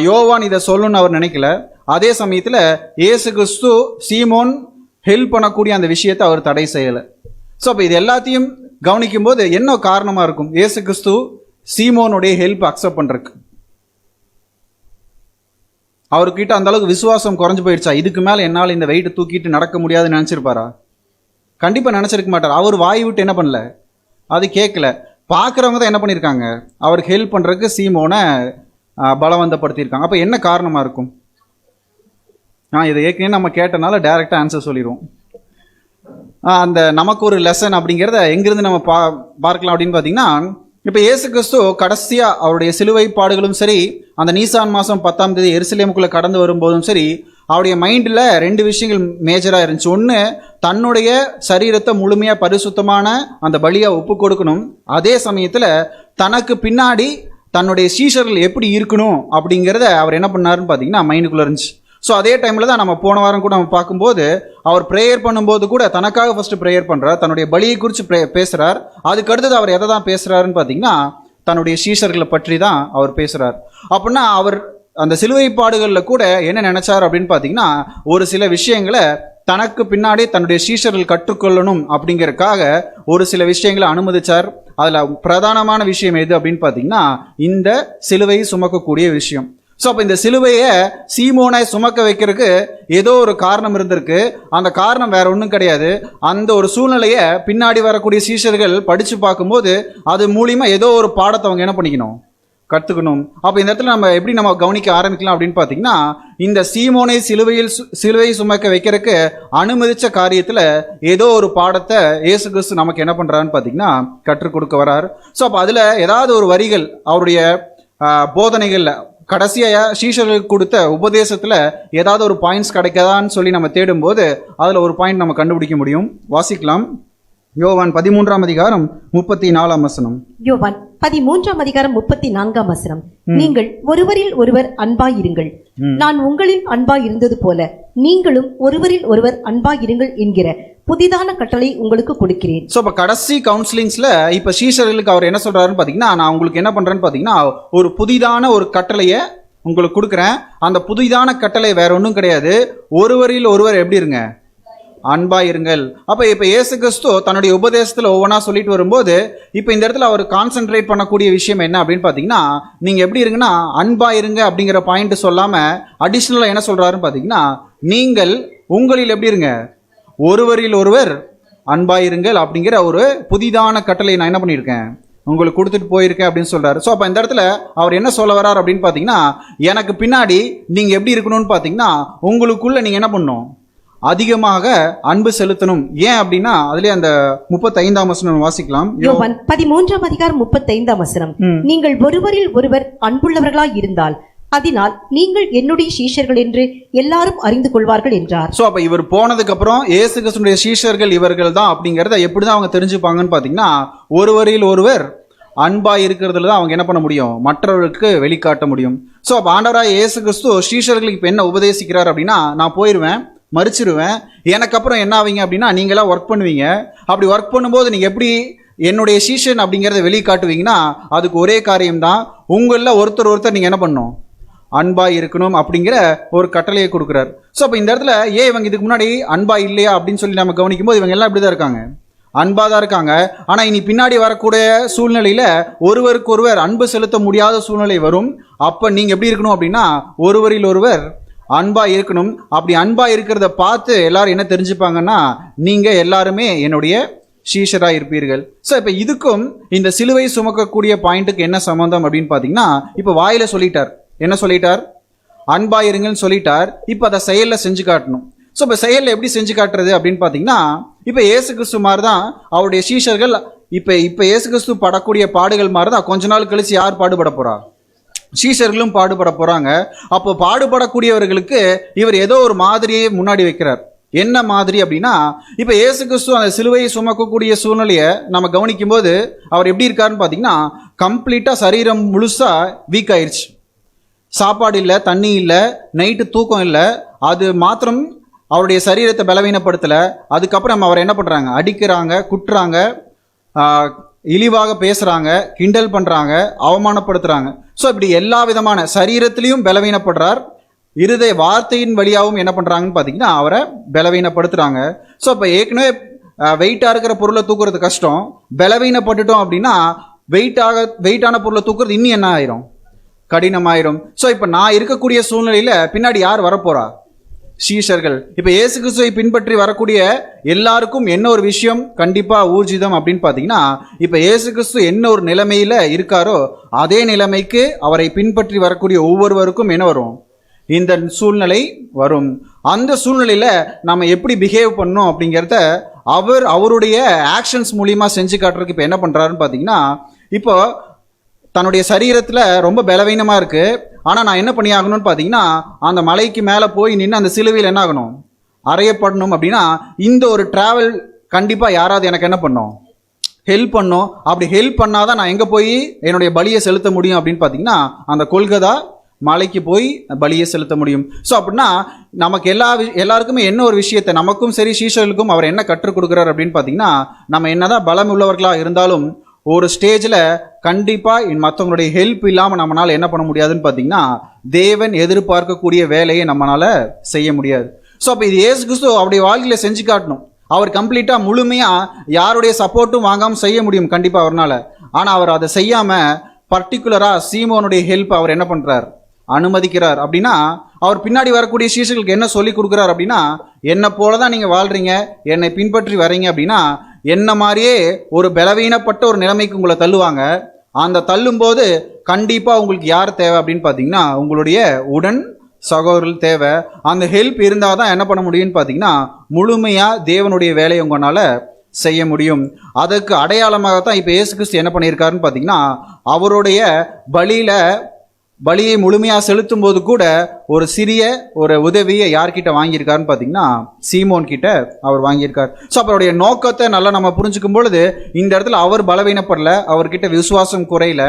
யோவான் இதை சொல்லணும்னு அவர் நினைக்கல. அதே சமயத்தில் இயேசு கிறிஸ்து சீமோன் ஹெல்ப் பண்ணக்கூடிய அந்த விஷயத்தை அவர் தடை செய்யலை. ஸோ அப்போ இது எல்லாத்தையும் கவனிக்கும் போது என்ன காரணமாக இருக்கும் இயேசு கிறிஸ்து சீமோனுடைய ஹெல்ப் அக்செப்ட் பண்றதுக்கு? அவர்கிட்ட அந்த அளவுக்கு விசுவாசம் குறைஞ்சு போயிடுச்சா? இதுக்கு மேல என்னால் இந்த வெயிட் தூக்கிட்டு நடக்க முடியாதுன்னு நினைச்சிருப்பாரா? கண்டிப்பா நினைச்சிருக்க மாட்டார். அவர் வாய் விட்டு என்ன பண்ணல, அது கேட்கல. பார்க்குறவங்க தான் என்ன பண்ணியிருக்காங்க, அவருக்கு ஹெல்ப் பண்றதுக்கு சீமோனை பலவந்தப்படுத்தியிருக்காங்க. அப்ப என்ன காரணமா இருக்கும்? இதை ஏற்கனவே நம்ம கேட்டனால டைரக்டா ஆன்சர் சொல்லிடுவோம். அந்த நமக்கு ஒரு லெசன் அப்படிங்கிறத எங்கிருந்து நம்ம பார்க்கலாம் அப்படின்னு பார்த்தீங்கன்னா, இப்போ இயேசு கிறிஸ்து கடைசியாக அவருடைய சிலுவை பாடுகளும் சரி, அந்த நீசான் மாதம் 10ஆம் தேதி எருசலேமுக்குள்ளே கடந்து வரும்போதும் சரி, அவருடைய மைண்டில் 2 விஷயங்கள் மேஜராக இருந்துச்சு. ஒன்று, தன்னுடைய சரீரத்தை முழுமையாக பரிசுத்தமான அந்த பலியை ஒப்பு கொடுக்கணும். அதே சமயத்தில் தனக்கு பின்னாடி தன்னுடைய சீஷர்கள் எப்படி இருக்கணும் அப்படிங்கிறத அவர் என்ன பண்ணாருன்னு பார்த்தீங்கன்னா மைண்டுக்குள்ளே இருந்துச்சு. ஸோ அதே டைமில் தான் நம்ம போன வாரம் கூட நம்ம பார்க்கும்போது அவர் ப்ரேயர் பண்ணும்போது கூட தனக்காக ஃபர்ஸ்ட் ப்ரேயர் பண்ணுறார், தன்னுடைய பலியை குறித்து பேசுகிறார். அதுக்கு அடுத்தது அவர் எதை தான் பேசுகிறாருன்னு பார்த்தீங்கன்னா தன்னுடைய சீஷர்களை பற்றி தான் அவர் பேசுகிறார். அப்படின்னா அவர் அந்த சிலுவை பாடுகளில் கூட என்ன நினைச்சார் அப்படின்னு பார்த்தீங்கன்னா ஒரு சில விஷயங்களை தனக்கு பின்னாடி தன்னுடைய சீஷர்கள் கற்றுக்கொள்ளணும் அப்படிங்கிறதுக்காக ஒரு சில விஷயங்களை அனுமதிச்சார். அதில் பிரதானமான விஷயம் எது அப்படின்னு பார்த்தீங்கன்னா இந்த சிலுவை சுமக்கக்கூடிய விஷயம். ஸோ அப்போ இந்த சிலுவையை சீமோனை சுமக்க வைக்கிறதுக்கு ஏதோ ஒரு காரணம் இருந்திருக்கு. அந்த காரணம் வேற ஒன்றும் கிடையாது. அந்த ஒரு சூழ்நிலையை பின்னாடி வரக்கூடிய சீஷர்கள் படித்து பார்க்கும்போது அது மூலியமா ஏதோ ஒரு பாடத்தை அவங்க என்ன பண்ணிக்கணும், கற்றுக்கணும். அப்போ இந்த இடத்துல நம்ம எப்படி நம்ம கவனிக்க ஆரம்பிக்கலாம் அப்படின்னு பார்த்தீங்கன்னா இந்த சீமோனை சிலுவை சுமக்க வைக்கிறதுக்கு அனுமதிச்ச காரியத்தில் ஏதோ ஒரு பாடத்தை இயேசு கிறிஸ்து நமக்கு என்ன பண்ணுறாருன்னு பார்த்தீங்கன்னா கற்றுக் கொடுக்க வரார். ஸோ அப்போ அதில் ஏதாவது ஒரு வரிகள் அவருடைய போதனைகளில் கடைசியாக சீஷர்களுக்கு கொடுத்த உபதேசத்தில் ஏதாவது ஒரு பாயிண்ட்ஸ் கிடைக்காதான்னு சொல்லி நம்ம தேடும்போது அதில் ஒரு பாயிண்ட் நம்ம கண்டுபிடிக்க முடியும். வாசிக்கலாம். யோவான் 13 அதிகாரம் 34 வசனம். யோவான் 13 34 வசனம். நீங்கள் ஒருவரில் ஒருவர் அன்பாயிருங்கள், நான் உங்களில் அன்பாயிருந்தது போல நீங்களும் ஒருவரில் ஒருவர் அன்பாயிருங்கள் என்கிற புதிதான கட்டளை உங்களுக்கு கொடுக்கிறேன். ஸோ இப்போ கடைசி கவுன்சிலிங்ஸ்ல இப்போ சீஷர்களுக்கு அவர் என்ன சொல்றாருன்னு பார்த்தீங்கன்னா, நான் உங்களுக்கு என்ன பண்றேன்னு பார்த்தீங்கன்னா ஒரு புதிதான ஒரு கட்டளையை உங்களுக்கு கொடுக்குறேன். அந்த புதிதான கட்டளை வேற ஒன்றும் கிடையாது, ஒருவரில் ஒருவர் எப்படி இருங்க, அன்பாயிருங்கள். அப்ப இப்ப இயேசு கிறிஸ்து தன்னுடைய உபதேசத்துல ஒவ்வொன்றா சொல்லிட்டு வரும்போது இப்ப இந்த இடத்துல அவர் கான்சென்ட்ரேட் பண்ணக்கூடிய விஷயம் என்ன அப்படின்னு பாத்தீங்கன்னா, நீங்க எப்படி இருங்கன்னா அன்பாயிருங்க அப்படிங்கிற பாயிண்ட் சொல்லாம அடிஷனலா என்ன சொல்றாருன்னு பாத்தீங்கன்னா, நீங்கள் உங்களில் எப்படி இருங்க, ஒருவரில் ஒருவர் அன்பாயிருங்கள் அப்படிங்கிற ஒரு புதிதான கட்டளை நான் என்ன பண்ணியிருக்கேன், உங்களுக்கு கொடுத்துட்டு போயிருக்கேன் அப்படின்னு சொல்றாரு. ஸோ அப்போ இந்த இடத்துல அவர் என்ன சொல்ல வர்றார் அப்படின்னு பார்த்தீங்கன்னா, எனக்கு பின்னாடி நீங்க எப்படி இருக்கணும்னு பார்த்தீங்கன்னா உங்களுக்குள்ள நீங்க என்ன பண்ணணும், அதிகமாக அன்பு செலுத்தணும். ஏன் அப்படின்னா அதுலயே அந்த 35ஆம் வசனம் வாசிக்கலாம். யோவான் 13ஆம் அதிகாரம் 35ஆம் வசனம். நீங்கள் ஒருவரில் ஒருவர் அன்புள்ளவர்களாய் இருந்தால் அதனால் நீங்கள் என்னுடைய சீஷர்கள் என்று எல்லாரும் அறிந்து கொள்வார்கள் என்றார். சோ அப்ப இவர் போனதுக்கு அப்புறம் இயேசு கிறிஸ்துவினுடைய சீஷர்கள் இவர்கள் தான் அப்படிங்கறத எப்படிதான் அவங்க தெரிஞ்சுப்பாங்கன்னு பாத்தீங்கன்னா, ஒருவரில் ஒருவர் அன்பா இருக்கிறதுல தான் அவங்க என்ன பண்ண முடியும், மற்றவர்களுக்கு வெளிக்காட்ட முடியும். சோ அப்ப ஆண்டவராய் இயேசு கிறிஸ்து சீஷர்களுக்கு இப்ப என்ன உபதேசிக்கிறார் அப்படின்னா, நான் போயிருவேன், மறிச்சிருவேன், எனக்கு அப்புறம் என்ன ஆவீங்க அப்படின்னா நீங்களாம் ஒர்க் பண்ணுவீங்க. அப்படி ஒர்க் பண்ணும்போது நீங்க எப்படி என்னுடைய சீஷன் அப்படிங்கறத வெளிக்காட்டுவீங்கன்னா, அதுக்கு ஒரே காரியம் தான், உங்கள ஒருத்தர் நீங்க என்ன பண்ணணும், அன்பா இருக்கணும் அப்படிங்கிற ஒரு கட்டளையை கொடுக்குறாரு. ஸோ அப்போ இந்த இடத்துல இவங்க இதுக்கு முன்னாடி அன்பா இல்லையா அப்படின்னு சொல்லி நம்ம கவனிக்கும் போது இவங்க எல்லாம் இப்படிதான் இருக்காங்க, அன்பா தான் இருக்காங்க. ஆனா இனி பின்னாடி வரக்கூடிய சூழ்நிலையில ஒருவருக்கு ஒருவர் அன்பு செலுத்த முடியாத சூழ்நிலை வரும். அப்ப நீங்க எப்படி இருக்கணும் அப்படின்னா, ஒருவரில் ஒருவர் அன்பா இருக்கணும். அப்படி அன்பா இருக்கிறத பார்த்து எல்லாரும் என்ன தெரிஞ்சுப்பாங்கன்னா, நீங்க எல்லாருமே என்னுடைய சீஷரா இருப்பீர்கள். ஸோ இப்போ இதுக்கும் இந்த சிலுவை சுமக்கக்கூடிய பாயிண்ட்டுக்கு என்ன சம்பந்தம் அப்படின்னு பாத்தீங்கன்னா, இப்போ வாயில சொல்லிட்டார், என்ன சொல்லிட்டார், அன்பா இருங்கன்னு சொல்லிட்டார். இப்போ அதை செயல்ல செஞ்சு காட்டணும். ஸோ இப்போ செயல்ல எப்படி செஞ்சு காட்டுறது அப்படின்னு பார்த்தீங்கன்னா, இப்போ இயேசு கிறிஸ்து மாதிரி தான் அவருடைய சீஷர்கள். இப்போ இயேசு கிறிஸ்து படக்கூடிய பாடுகள் மாதிரி தான் கொஞ்ச நாள் கழிச்சு யார் பாடுபட போறா, சீஷர்களும் பாடுபட போறாங்க. அப்போ பாடுபடக்கூடியவர்களுக்கு இவர் ஏதோ ஒரு மாதிரியை முன்னாடி வைக்கிறார். என்ன மாதிரி அப்படின்னா, இப்போ இயேசு கிறிஸ்து அந்த சிலுவையை சுமக்கக்கூடிய சூழ்நிலையை நம்ம கவனிக்கும் போது அவர் எப்படி இருக்காருன்னு பார்த்தீங்கன்னா, கம்ப்ளீட்டா சரீரம் முழுசா வீக் ஆயிடுச்சு. சாப்பாடு இல்லை, தண்ணி இல்லை, நைட்டு தூக்கம் இல்லை. அது மாத்திரம் அவருடைய சரீரத்தை பலவீனப்படுத்தலை. அதுக்கப்புறம் அவர் என்ன பண்ணுறாங்க, அடிக்கிறாங்க, குட்டுறாங்க, இழிவாக பேசுகிறாங்க, கிண்டல் பண்ணுறாங்க, அவமானப்படுத்துகிறாங்க. ஸோ இப்படி எல்லா விதமான சரீரத்திலையும் பலவீனப்படுறார். இருதய வார்த்தையின் வழியாகவும் என்ன பண்ணுறாங்கன்னு பார்த்தீங்கன்னா அவரை பலவீனப்படுத்துகிறாங்க. ஸோ இப்போ ஏற்கனவே வெயிட்டாக இருக்கிற பொருளை தூக்குறது கஷ்டம், பலவீனப்பட்டுட்டோம் அப்படின்னா வெயிட்டான பொருளை தூக்குறது இன்னும் என்ன ஆயிரும், கடினமாயிரும். ஸோ இப்போ நான் இருக்கக்கூடிய சூழ்நிலையில பின்னாடி யார் வரப்போறா, சீஷர்கள். இப்போ இயேசு கிறிஸ்துவை பின்பற்றி வரக்கூடிய எல்லாருக்கும் என்ன ஒரு விஷயம் கண்டிப்பா ஊர்ஜிதம் அப்படின்னு பார்த்தீங்கன்னா, இப்போ இயேசு கிறிஸ்து என்ன ஒரு நிலைமையில இருக்காரோ அதே நிலைமைக்கு அவரை பின்பற்றி வரக்கூடிய ஒவ்வொருவருக்கும் என்ன வரும், இந்த சூழ்நிலை வரும். அந்த சூழ்நிலையில நம்ம எப்படி பிஹேவ் பண்ணணும் அப்படிங்கிறத அவருடைய ஆக்ஷன்ஸ் மூலியமா செஞ்சு காட்டுறதுக்கு இப்போ என்ன பண்றாருன்னு பார்த்தீங்கன்னா, இப்போ தன்னுடைய சரீரத்தில் ரொம்ப பலவீனமாக இருக்குது. ஆனால் நான் என்ன பண்ணி ஆகணும்னு பார்த்தீங்கன்னா, அந்த மலைக்கு மேலே போய் நின்று அந்த சிலுவையில் என்ன ஆகணும், அறையப்படணும். அப்படின்னா இந்த ஒரு டிராவல் கண்டிப்பாக யாராவது எனக்கு என்ன பண்ணணும், ஹெல்ப் பண்ணும். அப்படி ஹெல்ப் பண்ணாதான் நான் எங்கே போய் என்னுடைய பலியை செலுத்த முடியும் அப்படின்னு பார்த்தீங்கன்னா, அந்த கொல்கதா மலைக்கு போய் பலியை செலுத்த முடியும். ஸோ அப்படின்னா நமக்கு எல்லாருக்குமே என்ன ஒரு விஷயத்தை, நமக்கும் சரி சீஷர்களுக்கும் அவர் என்ன கற்றுக் கொடுக்குறாரு அப்படின்னு பார்த்தீங்கன்னா, நம்ம என்னதான் பலம் உள்ளவர்களாக இருந்தாலும் ஒரு ஸ்டேஜில் கண்டிப்பாக மற்றவங்களுடைய ஹெல்ப் இல்லாமல் நம்மளால் என்ன பண்ண முடியாதுன்னு பார்த்தீங்கன்னா, தேவன் எதிர்பார்க்கக்கூடிய வேலையை நம்மளால் செய்ய முடியாது. ஸோ அப்போ இது இயேசு கிறிஸ்து அவருடைய வாழ்க்கையில் செஞ்சு காட்டணும். அவர் கம்ப்ளீட்டாக முழுமையாக யாருடைய சப்போர்ட்டும் வாங்காமல் செய்ய முடியும் கண்டிப்பாக அவரால். ஆனால் அவர் அதை செய்யாமல் பர்டிகுலராக சீமோனுடைய ஹெல்ப் அவர் என்ன பண்ணுறார், அனுமதிக்கிறார். அப்படின்னா அவர் பின்னாடி வரக்கூடிய சீஷர்களுக்கு என்ன சொல்லி கொடுக்குறார் அப்படின்னா, என்னை போல தான் நீங்கள் வாழ்றீங்க, என்னை பின்பற்றி வரீங்க அப்படின்னா என்ன மாதிரியே ஒரு பலவீனப்பட்ட ஒரு நிலைமைக்கு உங்களை தள்ளுவாங்க. அந்த தள்ளும்போது கண்டிப்பாக உங்களுக்கு யார் தேவை அப்படின்னு பார்த்தீங்கன்னா, உங்களுடைய உடன் சகோதரர்கள் தேவை. அந்த ஹெல்ப் இருந்தால் தான் என்ன பண்ண முடியும்னு பார்த்தீங்கன்னா, முழுமையாக தேவனுடைய வேலையை உங்களால் செய்ய முடியும். அதற்கு அடையாளமாகத்தான் இப்போ இயேசு கிறிஸ்து என்ன பண்ணியிருக்காருன்னு பார்த்தீங்கன்னா, அவருடைய பலியை முழுமையாக செலுத்தும் போது கூட ஒரு சிறிய ஒரு உதவியை யார்கிட்ட வாங்கியிருக்காருன்னு பார்த்தீங்கன்னா, சீமோன் கிட்ட அவர் வாங்கியிருக்கார். ஸோ அவருடைய நோக்கத்தை நல்லா நம்ம புரிஞ்சுக்கும் பொழுது இந்த இடத்துல அவர் பலவீனப்படல, அவர்கிட்ட விசுவாசம் குறையில,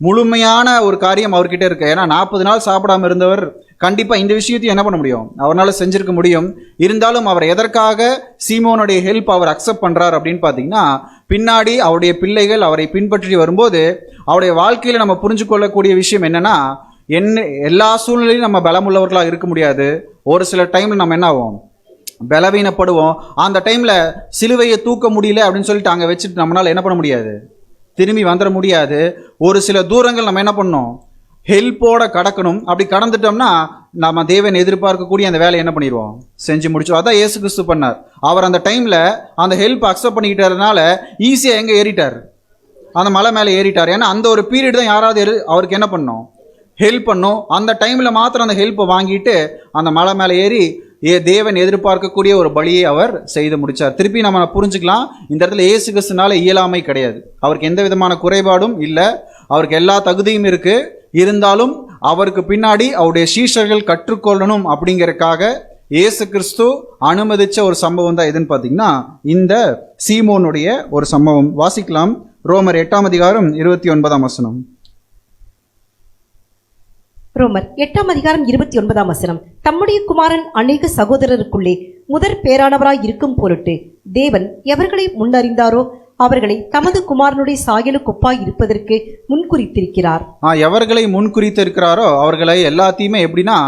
முழுமையான ஒரு காரியம் அவர்கிட்ட இருக்கு. ஏன்னா 40 நாள் சாப்பிடாம இருந்தவர் கண்டிப்பாக இந்த விஷயத்தையும் என்ன பண்ண முடியும், அவரால் செஞ்சிருக்க முடியும். இருந்தாலும் அவர் எதற்காக சீமோனுடைய ஹெல்ப் அவர் அக்செப்ட் பண்ணுறார் அப்படின்னு பார்த்தீங்கன்னா, பின்னாடி அவருடைய பிள்ளைகள் அவரை பின்பற்றி வரும்போது அவருடைய வாழ்க்கையில் நம்ம புரிஞ்சு கொள்ளக்கூடிய விஷயம் என்னன்னா, எல்லா சூழ்நிலையும் நம்ம பலமுள்ளவர்களாக இருக்க முடியாது. ஒரு சில டைமில் நம்ம என்ன ஆகும், பலவீனப்படுவோம். அந்த டைமில் சிலுவையை தூக்க முடியல அப்படின்னு சொல்லிட்டு அங்கே வச்சுட்டு நம்மளால் என்ன பண்ண முடியாது, திரும்பி வந்துட முடியாது. ஒரு சில தூரங்கள் நம்ம என்ன பண்ணணும், ஹெல்ப்போட கடக்கணும். அப்படி கடந்துட்டோம்னா நம்ம தேவன் எதிர்பார்க்கக்கூடிய அந்த வேலையை என்ன பண்ணிடுவோம், செஞ்சு முடிச்சோம். அதான் இயேசு கிறிஸ்து பண்ணார். அவர் அந்த டைமில் அந்த ஹெல்ப் அக்செப்ட் பண்ணிக்கிட்டதுனால ஈஸியாக எங்கே ஏறிட்டார், அந்த மலை மேலே ஏறிட்டார். ஏன்னா அந்த ஒரு பீரியட் தான் யாராவது அவருக்கு என்ன பண்ணோம், ஹெல்ப் பண்ணும். அந்த டைமில் மாத்திரம் அந்த ஹெல்ப்பை வாங்கிட்டு அந்த மலை மேலே ஏறி தேவன் எதிர்பார்க்கக்கூடிய ஒரு பலியை அவர் செய்து முடிச்சார். திருப்பி நம்ம புரிஞ்சுக்கலாம், இந்த இடத்துல இயேசு கிறிஸ்துனால இயலாமை கிடையாது. அவருக்கு எந்த விதமான குறைபாடும் இல்லை, அவருக்கு எல்லா தகுதியும் இருக்கு. இருந்தாலும் அவருக்கு பின்னாடி அவருடைய சீஷர்கள் கற்றுக்கொள்ளணும் அப்படிங்கறதுக்காக இயேசு கிறிஸ்து அனுமதிச்ச ஒரு சம்பவம் தான் எதுன்னு பார்த்தீங்கன்னா இந்த சீமோனுடைய ஒரு சம்பவம். வாசிக்கலாம், ரோமர் 8ஆம் அதிகாரம் 29ஆம் வசனம். ரோமர் 8ஆம் அதிகாரம் 29ஆம் வசனம். தம்முடைய குமாரன் அநேக சகோதரருக்குள்ளே முதற் பேரானவராய் இருக்கும் பொருட்டு தேவன் எவர்களை முன்னறிந்தாரோ அவர்களை தமது குமாரனுடைய சாயலுக்கு ஒப்பாய் இருப்பதற்கு முன்குறித்திருக்கிறார். எவர்களை முன்குறித்திருக்கிறாரோ அவர்களை எல்லாத்தையுமே எப்படின்னா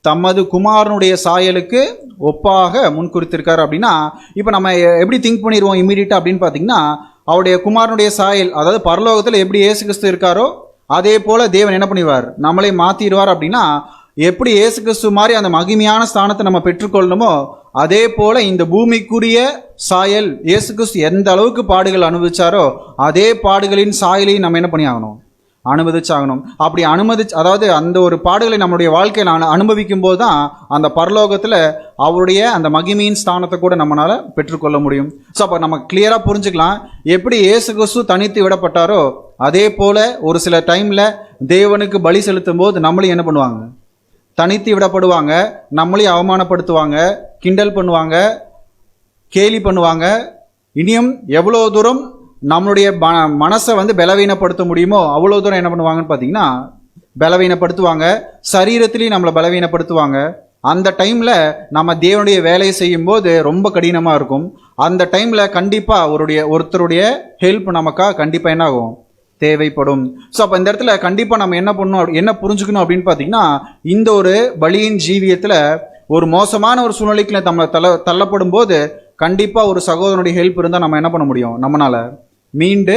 தமது குமாரனுடைய சாயலுக்கு ஒப்பாக முன்குறித்திருக்காரு. அப்படின்னா இப்போ நம்ம எப்படி திங்க் பண்ணிடுவோம் இமீடியட்டா அப்படின்னு பார்த்தீங்கன்னா, அவருடைய குமாரனுடைய சாயல், அதாவது பரலோகத்தில் எப்படி இயேசு கிறிஸ்து இருக்காரோ அதே போல தேவன் என்ன பண்ணிடுவார், நம்மளை மாற்றிடுவார். அப்படின்னா எப்படி இயேசு கிறிஸ்து மாதிரி அந்த மகிமையான ஸ்தானத்தை நம்ம பெற்றுக்கொள்ளணுமோ அதே போல இந்த பூமிக்குரிய சாயல் இயேசு கிறிஸ்து எந்த அளவுக்கு பாடுகள் அனுபவிச்சாரோ அதே பாடுகளின் சாயலையும் நம்ம என்ன பண்ணி ஆகணும், அனுமதிச்சாகணும். அப்படி அதாவது அந்த ஒரு பாடுகளை நம்மளுடைய வாழ்க்கையில் அனுபவிக்கும் போது தான் அந்த பரலோகத்தில் அவருடைய அந்த மகிமையின் ஸ்தானத்தை கூட நம்மளால பெற்றுக்கொள்ள முடியும். ஸோ அப்போ நம்ம கிளியரா புரிஞ்சுக்கலாம், எப்படி இயேசு கிறிஸ்து தனித்து விடப்பட்டாரோ அதே போல ஒரு சில டைம்ல தேவனுக்கு பலி செலுத்தும் போது நம்மளையும் என்ன பண்ணுவாங்க, தனித்து விடப்படுவாங்க, நம்மளையும் அவமானப்படுத்துவாங்க, கிண்டல் பண்ணுவாங்க, கேலி பண்ணுவாங்க. இனியும் எவ்வளோ தூரம் நம்மளுடைய மனசை பலவீனப்படுத்த முடியுமோ அவ்வளோ தூரம் என்ன பண்ணுவாங்கன்னு பார்த்தீங்கன்னா பலவீனப்படுத்துவாங்க. சரீரத்திலையும் நம்மளை பலவீனப்படுத்துவாங்க. அந்த டைமில் நம்ம தேவனுடைய வேலையை செய்யும் போது ரொம்ப கடினமாக இருக்கும். அந்த டைமில் கண்டிப்பாக ஒருத்தருடைய ஹெல்ப் நமக்காக கண்டிப்பாக என்ன ஆகும், தேவைப்படும். ஸோ அப்போ இந்த இடத்துல கண்டிப்பாக நம்ம என்ன புரிஞ்சுக்கணும் அப்படின்னு பார்த்தீங்கன்னா, இந்த ஒரு பலியின் ஜீவியத்தில் ஒரு மோசமான ஒரு சூழ்நிலைக்கு நம்ம தள்ளப்படும் போது கண்டிப்பாக ஒரு சகோதரனுடைய ஹெல்ப் இருந்தால் நம்ம என்ன பண்ண முடியும், நம்மளால மீண்டு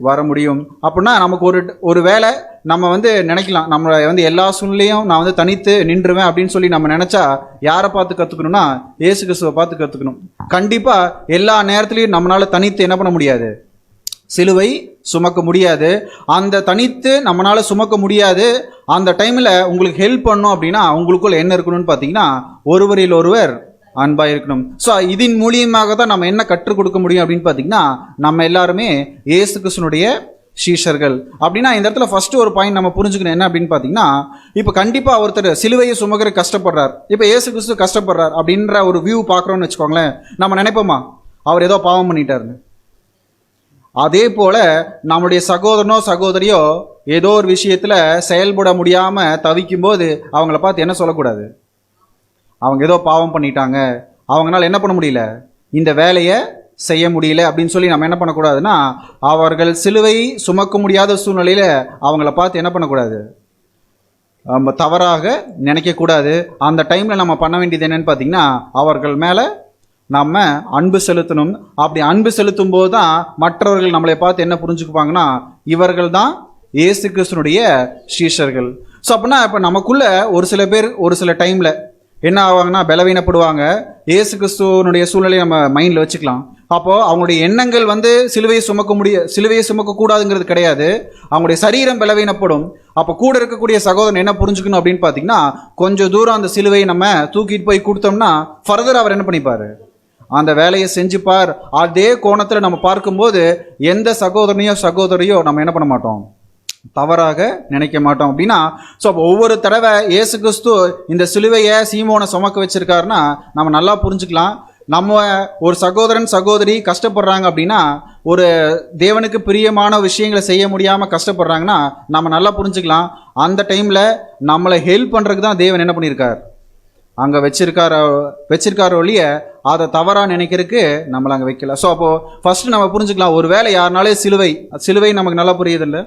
வர முடியும். அப்படின்னா நமக்கு ஒரு வேளை நம்ம நினைக்கலாம், நம்மளை எல்லா சூழ்நிலையும் நான் தனித்து நின்றுவேன் அப்படின்னு சொல்லி நம்ம நினைச்சா யாரை பார்த்து கற்றுக்கணும்னா இயேசு கிறிஸ்துவை பார்த்து கற்றுக்கணும். கண்டிப்பாக எல்லா நேரத்துலையும் நம்மளால தனித்து என்ன பண்ண முடியாது, சிலுவை சுமக்க முடியாது. அந்த தனித்து நம்மளால சுமக்க முடியாது. அந்த டைமில் உங்களுக்கு ஹெல்ப் பண்ணும் அப்படின்னா உங்களுக்குள்ள என்ன இருக்கணும்னு பார்த்தீங்கன்னா ஒருவரில் ஒருவர் அன்பாக இருக்கணும். ஸோ இதன் மூலியமாக தான் நம்ம என்ன கற்றுக் கொடுக்க முடியும் அப்படின்னு பார்த்தீங்கன்னா, நம்ம எல்லாருமே இயேசு கிறிஸ்துனுடைய சீஷர்கள். அப்படின்னா இந்த இடத்துல ஃபர்ஸ்ட் ஒரு பாயிண்ட் நம்ம புரிஞ்சுக்கணும் என்ன அப்படின்னு பார்த்தீங்கன்னா, இப்போ கண்டிப்பாக ஒருத்தர் சிலுவையை சுமக்கிற கஷ்டப்படுறார், இப்போ இயேசு கிறிஸ்து கஷ்டப்படுறார் அப்படின்ற ஒரு வியூ பார்க்குறோன்னு வச்சுக்கோங்களேன், நம்ம நினைப்போமா அவர் ஏதோ பாவம் பண்ணிட்டாருன்னு. அதே போல நம்முடைய சகோதரனோ சகோதரியோ ஏதோ ஒரு விஷயத்தில் செயல்பட முடியாமல் தவிக்கும் போது அவங்கள பார்த்து என்ன சொல்லக்கூடாது, அவங்க ஏதோ பாவம் பண்ணிட்டாங்க, அவங்களால என்ன பண்ண முடியல, இந்த வேலையை செய்ய முடியல அப்படின்னு சொல்லி நம்ம என்ன பண்ணக்கூடாதுன்னா அவர்கள் சிலுவை சுமக்க முடியாத சூழ்நிலையில் அவங்கள பார்த்து என்ன பண்ணக்கூடாது, நம்ம தவறாக நினைக்கக்கூடாது. அந்த டைமில் நம்ம பண்ண வேண்டியது என்னன்னு பார்த்தீங்கன்னா அவர்கள் மேலே நம்ம அன்பு செலுத்தணும். அப்படி அன்பு செலுத்தும் போது தான் மற்றவர்கள் நம்மளை பார்த்து என்ன புரிஞ்சுக்குவாங்கன்னா இவர்கள் தான் இயேசு கிறிஸ்துனுடைய சீஷர்கள். ஸோ அப்படின்னா இப்போ நமக்குள்ள ஒரு சில பேர் ஒரு சில டைமில் என்ன ஆவாங்கன்னா பலவீனப்படுவாங்க. இயேசு கிறிஸ்துவனுடைய சூழ்நிலையை நம்ம மைண்டில் வச்சுக்கலாம். அப்போது அவங்களுடைய எண்ணங்கள் சிலுவையை சுமக்கக்கூடாதுங்கிறது கிடையாது, அவங்களுடைய சரீரம் பலவீனப்படும். அப்போ கூட இருக்கக்கூடிய சகோதரன் என்ன புரிஞ்சுக்கணும் அப்படின்னு பார்த்தீங்கன்னா, கொஞ்சம் தூரம் அந்த சிலுவையை நம்ம தூக்கிட்டு போய் கொடுத்தோம்னா ஃபர்தர் அவர் என்ன பண்ணிப்பார், அந்த வேலையை செஞ்சுப்பார். அதே கோணத்தில் நம்ம பார்க்கும்போது எந்த சகோதரியோ நம்ம என்ன பண்ண மாட்டோம், தவறாக நினைக்க மாட்டோம். அப்படின்னா ஸோ அப்போ ஒவ்வொரு தடவை இயேசு கிறிஸ்து இந்த சிலுவையை சீமோனை சுமக்க வச்சிருக்காருன்னா நம்ம நல்லா புரிஞ்சுக்கலாம். நம்ம ஒரு சகோதரன் சகோதரி கஷ்டப்படுறாங்க அப்படின்னா, ஒரு தேவனுக்கு பிரியமான விஷயங்களை செய்ய முடியாமல் கஷ்டப்படுறாங்கன்னா நம்ம நல்லா புரிஞ்சுக்கலாம். அந்த டைமில் நம்மளை ஹெல்ப் பண்ணுறதுக்கு தான் தேவன் என்ன பண்ணியிருக்கார், அங்கே வச்சிருக்கார ஒழிய அதை தவறாக நினைக்கிறதுக்கு நம்மளை அங்கே வைக்கல. ஸோ அப்போது ஃபர்ஸ்ட் நம்ம புரிஞ்சுக்கலாம், ஒரு வேளை யாருனாலே சிலுவை நமக்கு நல்லா புரியுதில்லை,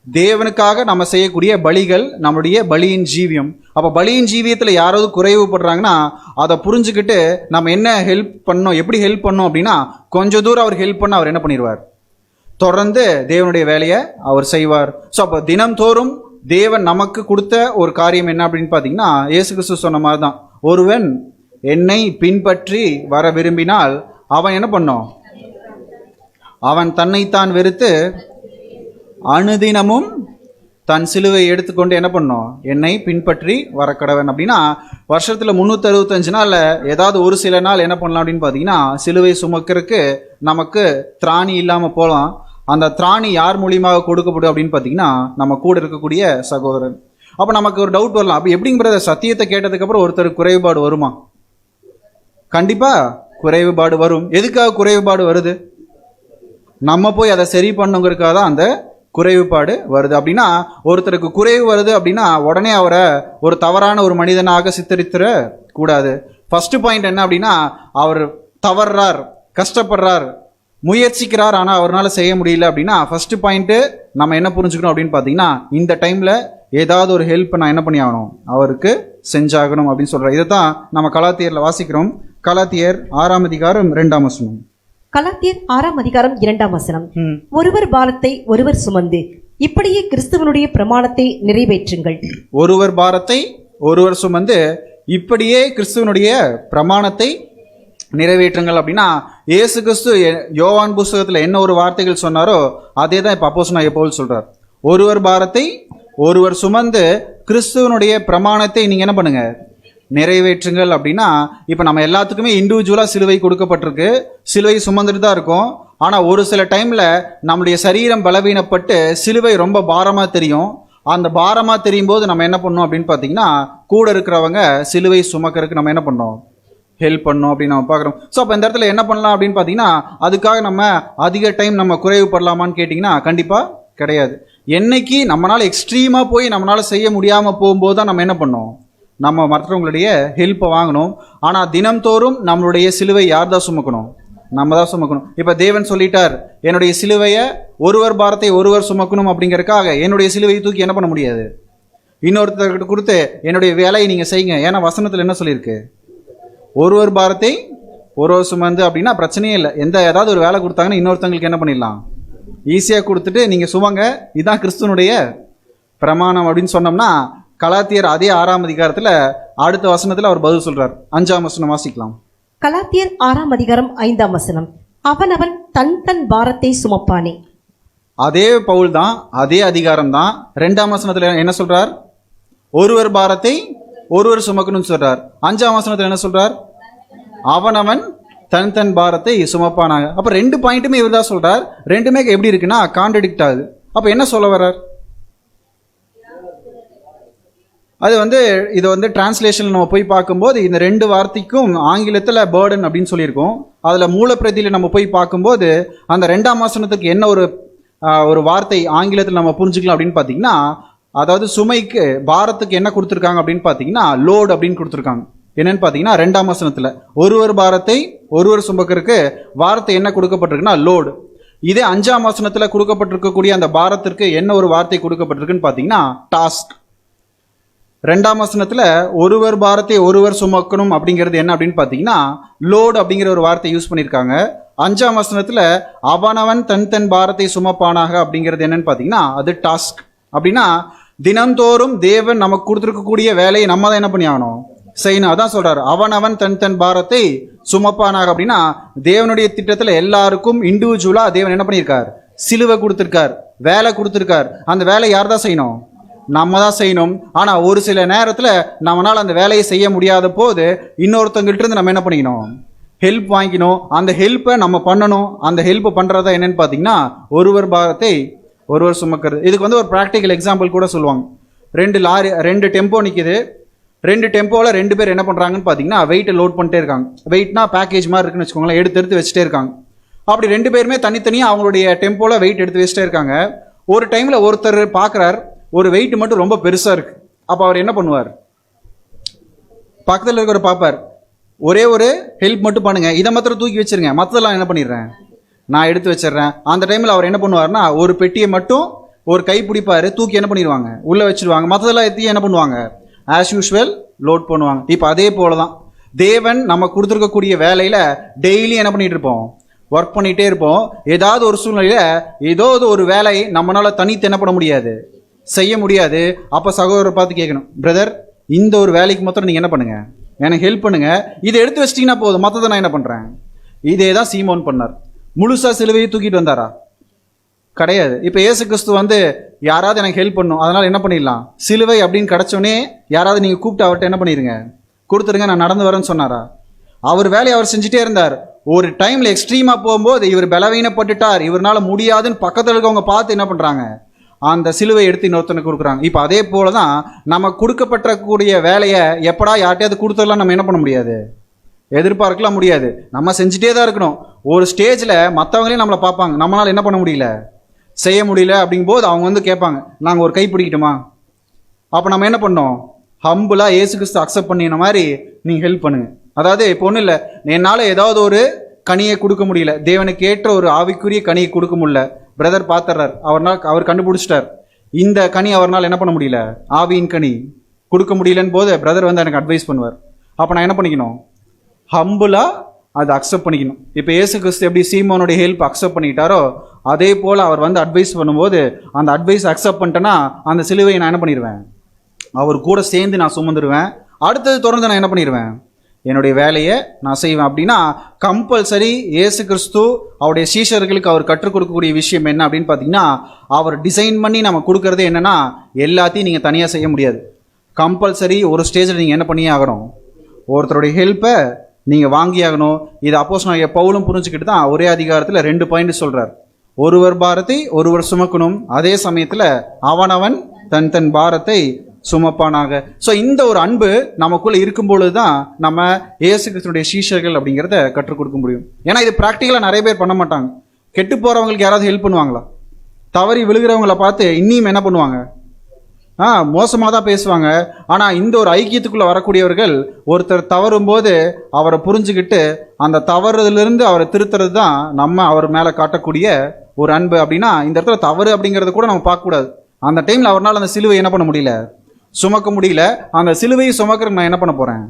தேவனுக்காக நம்ம செய்யக்கூடிய பலிகள் நம்மளுடைய பலியின் ஜீவியம். அப்போ பலியின் ஜீவியத்தில் யாராவது குறைவுபடுறாங்கன்னா அதை புரிஞ்சுக்கிட்டு நம்ம என்ன ஹெல்ப் பண்ணோம், எப்படி ஹெல்ப் பண்ணோம் அப்படின்னா கொஞ்சம் தூரம் அவர் ஹெல்ப் பண்ண அவர் என்ன பண்ணிடுவார், தொடர்ந்து தேவனுடைய வேலையை அவர் செய்வார். ஸோ அப்போ தினம்தோறும் தேவன் நமக்கு கொடுத்த ஒரு காரியம் என்ன அப்படின்னு பார்த்தீங்கன்னா, இயேசு கிறிஸ்து சொன்ன மாதிரி தான், ஒருவன் என்னை பின்பற்றி வர விரும்பினால் அவன் என்ன பண்ணோம், அவன் தன்னைத்தான் வெறுத்து அனுதினமும் தன் சிலுவை எடுத்துக்கொண்டு என்ன பண்ணோம், என்னை பின்பற்றி வரக்கடவன். அப்படின்னா வருஷத்துல 365 நாள்ல ஏதாவது ஒரு சில நாள் என்ன பண்ணலாம் அப்படின்னு பார்த்தீங்கன்னா சிலுவை சுமக்கிறதுக்கு நமக்கு திராணி இல்லாம போகலாம். அந்த திராணி யார் மூலியமாக கொடுக்கப்படும் அப்படின்னு பார்த்தீங்கன்னா நம்ம கூட இருக்கக்கூடிய சகோதரன். அப்ப நமக்கு ஒரு டவுட் வரலாம், அப்ப எப்படிங்கிற சத்தியத்தை கேட்டதுக்கு அப்புறம் ஒருத்தருக்கு குறைபாடு வருமா? கண்டிப்பா குறைபாடு வரும். எதுக்காக குறைபாடு வருது? நம்ம போய் அதை சரி பண்ணுங்கிறதுக்காக தான் அந்த குறைவுபாடு வருது. அப்படின்னா ஒருத்தருக்கு குறைவு வருது அப்படின்னா உடனே அவரை ஒரு தவறான ஒரு மனிதனாக சித்தரித்திர கூடாது. ஃபர்ஸ்ட் பாயிண்ட் என்ன அப்படின்னா, அவர் தவறார், கஷ்டப்படுறார், முயற்சிக்கிறார், ஆனால் அவரால் செய்ய முடியல அப்படின்னா ஃபர்ஸ்ட் பாயிண்ட்டு நம்ம என்ன புரிஞ்சுக்கணும் அப்படின்னு பார்த்தீங்கன்னா, இந்த டைமில் ஏதாவது ஒரு ஹெல்ப் நான் என்ன பண்ணி ஆகணும், அவருக்கு செஞ்சாகணும் அப்படின்னு சொல்கிறேன். இதை தான் நம்ம கலாத்தியரில் வாசிக்கிறோம். கலாத்தியர் 6ஆம் அதிகாரம் 2ஆம் வசனம். கலாத்தியர் 6ஆம் அதிகாரம் 2ஆம் வசனம். ஒருவர் பாரத்தை ஒருவர் சுமந்து இப்படியே கிறிஸ்துவனுடைய பிரமாணத்தை நிறைவேற்றுங்கள். ஒருவர் பாரத்தை ஒருவர் சுமந்து இப்படியே கிறிஸ்துவனுடைய பிரமாணத்தை நிறைவேற்றுங்கள் அப்படின்னா இயேசு கிறிஸ்து யோவான் புஸ்தகத்தில் என்ன ஒரு வார்த்தைகள் சொன்னாரோ அதே தான் இப்போ அப்போஸ்தலனாகிய பவுல் சொல்றார். ஒருவர் பாரத்தை ஒருவர் சுமந்து கிறிஸ்துவனுடைய பிரமாணத்தை நீங்க என்ன பண்ணுங்க, நிறைவேற்றுங்கள். அப்படின்னா இப்போ நம்ம எல்லாத்துக்குமே இண்டிவிஜுவலாக சிலுவை கொடுக்கப்பட்டிருக்கு, சிலுவை சுமந்துட்டு தான் இருக்கும். ஆனால் ஒரு சில டைமில் நம்முடைய சரீரம் பலவீனப்பட்டு சிலுவை ரொம்ப பாரமாக தெரியும். அந்த பாரமாக தெரியும் போது நம்ம என்ன பண்ணோம் அப்படின்னு பார்த்தீங்கன்னா, கூட இருக்கிறவங்க சிலுவை சுமக்கிறதுக்கு நம்ம என்ன பண்ணோம், ஹெல்ப் பண்ணோம் அப்படின்னு நம்ம பார்க்குறோம். ஸோ அப்போ இந்த இடத்துல என்ன பண்ணலாம் அப்படின்னு பார்த்தீங்கன்னா, அதுக்காக நம்ம அதிக டைம் நம்ம குறைவுபடலாமான்னு கேட்டிங்கன்னா கண்டிப்பாக கிடையாது. என்னைக்கு நம்மளால் எக்ஸ்ட்ரீமாக போய் நம்மளால் செய்ய முடியாமல் போகும்போது தான் நம்ம என்ன பண்ணோம், நம்ம மற்றவங்களுடைய ஹெல்ப்பை வாங்கணும். ஆனால் தினம்தோறும் நம்மளுடைய சிலுவை யார் தான் சுமக்கணும், நம்ம தான் சுமக்கணும். இப்போ தேவன் சொல்லிட்டார், என்னுடைய சிலுவையை ஒருவர் பாரத்தை ஒருவர் சுமக்கணும் அப்படிங்கிறதுக்காக என்னுடைய சிலுவையை தூக்கி என்ன பண்ண முடியாது, இன்னொருத்தர்கிட்ட கொடுத்து என்னுடைய வேலையை நீங்கள் செய்யுங்க. ஏன்னா வசனத்தில் என்ன சொல்லியிருக்கு, ஒருவர் பாரத்தை ஒருவர் சுமந்து அப்படின்னா பிரச்சனையே இல்லை. ஏதாவது ஒரு வேலை கொடுத்தாங்கன்னா இன்னொருத்தவங்களுக்கு என்ன பண்ணிடலாம், ஈஸியாக கொடுத்துட்டு நீங்கள் சுமங்க, இதுதான் கிறிஸ்துவனுடைய பிரமாணம் அப்படின்னு சொன்னோம்னா, கலாத்தியர் அதே 6ஆம் அதிகாரத்தில் அடுத்த வசனத்தில் அவர் பதில் சொல்றார். 5ஆம் வசனம் வாசிக்கலாம். கலாத்தியர் 6ஆம் அதிகாரம் 5ஆம் வசனம். அவனவன் தன் தன் பாரத்தை சுமப்பானே. அதே பவுல் தான், அதே அதிகாரம் தான். 2ஆம் வசனத்தில் என்ன சொல்றார், ஒருவர் பாரத்தை ஒருவர் சுமக்கணும்னு சொல்றார். 5ஆம் வசனத்தில் என்ன சொல்றார், அவனவன் தன் தன் பாரத்தை சுமப்பானாங்க. அப்ப 2 பாயிண்ட்டுமே இவர் தான் சொல்றார். ரெண்டுமே எப்படி இருக்குன்னா கான்ட்ரடிக்ட் ஆகுது. அப்ப என்ன சொல்ல வர்றார், அது இது டிரான்ஸ்லேஷன் நம்ம போய் பார்க்கும்போது இந்த 2 வார்த்தைக்கும் ஆங்கிலத்தில் பேர்டன் அப்படின்னு சொல்லியிருக்கோம். அதில் மூலப்பிரதியில் நம்ம போய் பார்க்கும்போது அந்த 2ஆம் வசனத்துக்கு என்ன ஒரு வார்த்தை ஆங்கிலத்தில் நம்ம புரிஞ்சுக்கலாம் அப்படின்னு பார்த்தீங்கன்னா, அதாவது சுமைக்கு பாரத்துக்கு என்ன கொடுத்துருக்காங்க அப்படின்னு பார்த்தீங்கன்னா லோடு அப்படின்னு கொடுத்துருக்காங்க. என்னன்னு பார்த்தீங்கன்னா 2ஆம் வசனத்தில் ஒருவர் பாரத்தை ஒருவர் சுமக்கிறதுக்கு வார்த்தை என்ன கொடுக்கப்பட்டிருக்குன்னா லோடு. இதே 5ஆம் வசனத்தில் கொடுக்கப்பட்டிருக்கக்கூடிய அந்த பாரத்திற்கு என்ன ஒரு வார்த்தை கொடுக்கப்பட்டிருக்குன்னு பார்த்தீங்கன்னா டாஸ்க். 2ஆம் வசனத்தில் ஒருவர் பாரத்தை ஒருவர் சுமக்கணும் அப்படிங்கிறது என்ன அப்படின்னு பார்த்தீங்கன்னா லோடு அப்படிங்கிற ஒரு வார்த்தை யூஸ் பண்ணியிருக்காங்க. 5ஆம் வசனத்தில் அவனவன் தன் தன் பாரத்தை சுமப்பானாக அப்படிங்கிறது என்னன்னு பார்த்தீங்கன்னா அது டாஸ்க். அப்படின்னா தினந்தோறும் தேவன் நமக்கு கொடுத்துருக்கக்கூடிய வேலையை நம்ம தான் என்ன பண்ணி ஆகணும், செய்யணும். அதான் சொல்றாரு, அவனவன் தன் தன் பாரத்தை சுமப்பானாக. அப்படின்னா தேவனுடைய திட்டத்தில் எல்லாருக்கும் இண்டிவிஜுவலாக தேவன் என்ன பண்ணியிருக்கார், சிலுவை கொடுத்துருக்கார், வேலை கொடுத்துருக்கார். அந்த வேலை யார் தான் செய்யணும், நம்ம தான் செய்யணும். ஆனால் ஒரு சில நேரத்தில் நம்மளால் அந்த வேலையை செய்ய முடியாத போது இன்னொருத்தவங்கள்ட்ட இருந்து நம்ம என்ன பண்ணிக்கணும், ஹெல்ப் வாங்கிக்கணும். அந்த ஹெல்ப்பை நம்ம பண்ணணும். அந்த ஹெல்ப் பண்ணுறதா என்னன்னு பார்த்தீங்கன்னா ஒருவர் பாரத்தை ஒருவர் சுமக்கிறது. இதுக்கு ஒரு ப்ராக்டிக்கல் எக்ஸாம்பிள் கூட சொல்லுவாங்க. 2 டெம்போ நிற்கிது. 2 டெம்போவில் 2 பேர் என்ன பண்ணுறாங்கன்னு பார்த்தீங்கன்னா வெயிட்டை லோட் பண்ணிட்டே இருக்காங்க. வெயிட்னா பேக்கேஜ் மாதிரி இருக்குன்னு வச்சுக்கோங்களேன், எடுத்து வச்சுட்டே இருக்காங்க. அப்படி 2 பேருமே தனித்தனியாக அவங்களுடைய டெம்போவில் வெயிட் எடுத்து வச்சுட்டே இருக்காங்க. ஒரு டைமில் ஒருத்தர் பார்க்குறார், ஒரு வெயிட் மட்டும் ரொம்ப பெருசாக இருக்கு. அப்போ அவர் என்ன பண்ணுவார், பக்கத்தில் இருக்கிற பார்ப்பார், ஒரே ஒரு ஹெல்ப் மட்டும் பண்ணுங்க, இதை மாத்திரம் தூக்கி வச்சிருங்க, மற்றதெல்லாம் என்ன பண்ணிடுறேன், நான் எடுத்து வச்சிடுறேன். அந்த டைமில் அவர் என்ன பண்ணுவார்னா ஒரு பெட்டியை மட்டும் ஒரு கை பிடிப்பாரு, தூக்கி என்ன பண்ணிடுவாங்க, உள்ளே வச்சிருவாங்க. மற்றதெல்லாம் எத்தி என்ன பண்ணுவாங்க, ஆஸ் யூஷுவல் லோட் பண்ணுவாங்க. இப்போ அதே போல தான் தேவன் நம்ம கொடுத்துருக்கக்கூடிய வேலையில் டெய்லி என்ன பண்ணிட்டு இருப்போம், ஒர்க் பண்ணிகிட்டே இருப்போம். ஏதாவது ஒரு சூழ்நிலையில் ஏதாவது ஒரு வேலை நம்மளால் தனித்து என்ன பண்ண முடியாது, செய்ய முடியாது. அப்போ சகோதரரை பார்த்து கேட்கணும், பிரதர் இந்த ஒரு வேலைக்கு மாத்திரம் நீங்கள் என்ன பண்ணுங்க, எனக்கு ஹெல்ப் பண்ணுங்க, இதை எடுத்து வச்சிட்டிங்கன்னா போதும், மற்றதை நான் என்ன பண்ணுறேன். இதே தான் சீமோன் பண்ணார். முழுசா சிலுவையை தூக்கிட்டு வந்தாரா, கிடையாது. இப்போ இயேசு கிறிஸ்து யாராவது எனக்கு ஹெல்ப் பண்ணும், அதனால் என்ன பண்ணிடலாம், சிலுவை அப்படின்னு கிடச்சோடனே யாராவது நீங்கள் கூப்பிட்டு அவர்கிட்ட என்ன பண்ணிடுங்க, கொடுத்துருங்க நான் நடந்து வரேன்னு சொன்னாரா? அவர் வேலையை அவர் செஞ்சுட்டே இருந்தார். ஒரு டைமில் எக்ஸ்ட்ரீமாக போகும்போது இவர் பலவீனப்பட்டுட்டார், இவரால் முடியாதுன்னு பக்கத்தில் இருக்கவங்க பார்த்து என்ன பண்ணுறாங்க, அந்த சிலுவை எடுத்து இன்னொருத்தனுக்கு கொடுக்குறாங்க. இப்போ அதே போல தான் நம்ம கொடுக்கப்பட்டக்கூடிய வேலையை எப்படா யார்ட்டையாவது கொடுத்துடலாம் நம்ம என்ன பண்ண முடியாது, எதிர்பார்க்கலாம் முடியாது. நம்ம செஞ்சுட்டே தான் இருக்கணும். ஒரு ஸ்டேஜில் மற்றவங்களையும் நம்மளை பார்ப்பாங்க, நம்மளால் என்ன பண்ண முடியல, செய்ய முடியல. அப்படிங்கும்போது அவங்க வந்து கேட்பாங்க, நாங்கள் ஒரு கை பிடிக்கட்டுமா? அப்போ நம்ம என்ன பண்ணோம், ஹம்புளாக ஏசு கிறிஸ்து அக்செப்ட் பண்ணின மாதிரி நீங்கள் ஹெல்ப் பண்ணுங்கள். அதாவது இப்போ ஒன்றும் இல்லை, என்னால் ஏதாவது ஒரு கனியை கொடுக்க முடியல, தேவனுக்கு ஏற்ற ஒரு ஆவிக்குரிய கனியை கொடுக்க முடியல, பிரதர் பார்த்துறார், அவர் கண்டுபிடிச்சிட்டார், இந்த கனி அவர்னால் என்ன பண்ண முடியல, ஆவியின் கனி கொடுக்க முடியலன்னு போது பிரதர் வந்து எனக்கு அட்வைஸ் பண்ணுவார். அப்போ நான் என்ன பண்ணிக்கணும், ஹம்புளாக அதை அக்செப்ட் பண்ணிக்கணும். இப்போ ஏசு கிறிஸ்து எப்படி சீமோனுடைய ஹெல்ப் அக்செப்ட் பண்ணிட்டாரோ அதே போல் அவர் வந்து அட்வைஸ் பண்ணும்போது அந்த அட்வைஸ் அக்செப்ட் பண்ணிட்டேன்னா அந்த சிலுவையை நான் என்ன பண்ணிடுவேன், அவர் கூட சேர்ந்து நான் சுமந்துடுவேன். அடுத்தது தொடர்ந்து நான் என்ன பண்ணிடுவேன், என்னுடைய வேலையை நான் செய்வேன். அப்படின்னா கம்பல்சரி இயேசு கிறிஸ்து அவருடைய சீஷர்களுக்கு அவர் கற்றுக் கொடுக்கக்கூடிய விஷயம் என்ன அப்படின்னு பார்த்தீங்கன்னா, அவர் டிசைன் பண்ணி நம்ம கொடுக்கறது என்னென்னா, எல்லாத்தையும் நீங்கள் தனியாக செய்ய முடியாது. கம்பல்சரி ஒரு ஸ்டேஜில் நீங்கள் என்ன பண்ணியே ஆகணும், ஒருத்தருடைய ஹெல்ப்பை நீங்கள் வாங்கி ஆகணும். இது அப்போஸ்தலனாகிய பவுலும் புரிஞ்சுக்கிட்டு தான் ஒரே அதிகாரத்தில் 2 பாயிண்ட் சொல்கிறார். ஒருவர் பாரத்தை ஒருவர் சுமக்கணும், அதே சமயத்தில் அவனவன் தன் தன் பாரத்தை சுமப்பானாக. ஸோ இந்த ஒரு அன்பு நமக்குள்ளே இருக்கும் பொழுது தான் நம்ம இயேசு கிறிஸ்துடைய சீஷர்கள் அப்படிங்கிறத கற்றுக் கொடுக்க முடியும். ஏன்னா இது ப்ராக்டிக்கலாக நிறைய பேர் பண்ண மாட்டாங்க. கெட்டு போகிறவங்களுக்கு யாராவது ஹெல்ப் பண்ணுவாங்களா? தவறி விழுகிறவங்கள பார்த்து இன்னும் என்ன பண்ணுவாங்க, மோசமாக தான் பேசுவாங்க. ஆனால் இந்த ஒரு ஐக்கியத்துக்குள்ளே வரக்கூடியவர்கள் ஒருத்தர் தவறும் போது அவரை புரிஞ்சுக்கிட்டு அந்த தவறுலேருந்து அவரை திருத்துறது தான் நம்ம அவர் மேலே காட்டக்கூடிய ஒரு அன்பு. அப்படின்னா இந்த இடத்துல தவறு அப்படிங்கிறத கூட நம்ம பார்க்கக்கூடாது. அந்த டைமில் அவரால் அந்த சிலுவை என்ன பண்ண முடியல, சுமக்க முடியல. அந்த சிலுவையை சுமக்கிறதுக்கு நான் என்ன பண்ண போகிறேன்,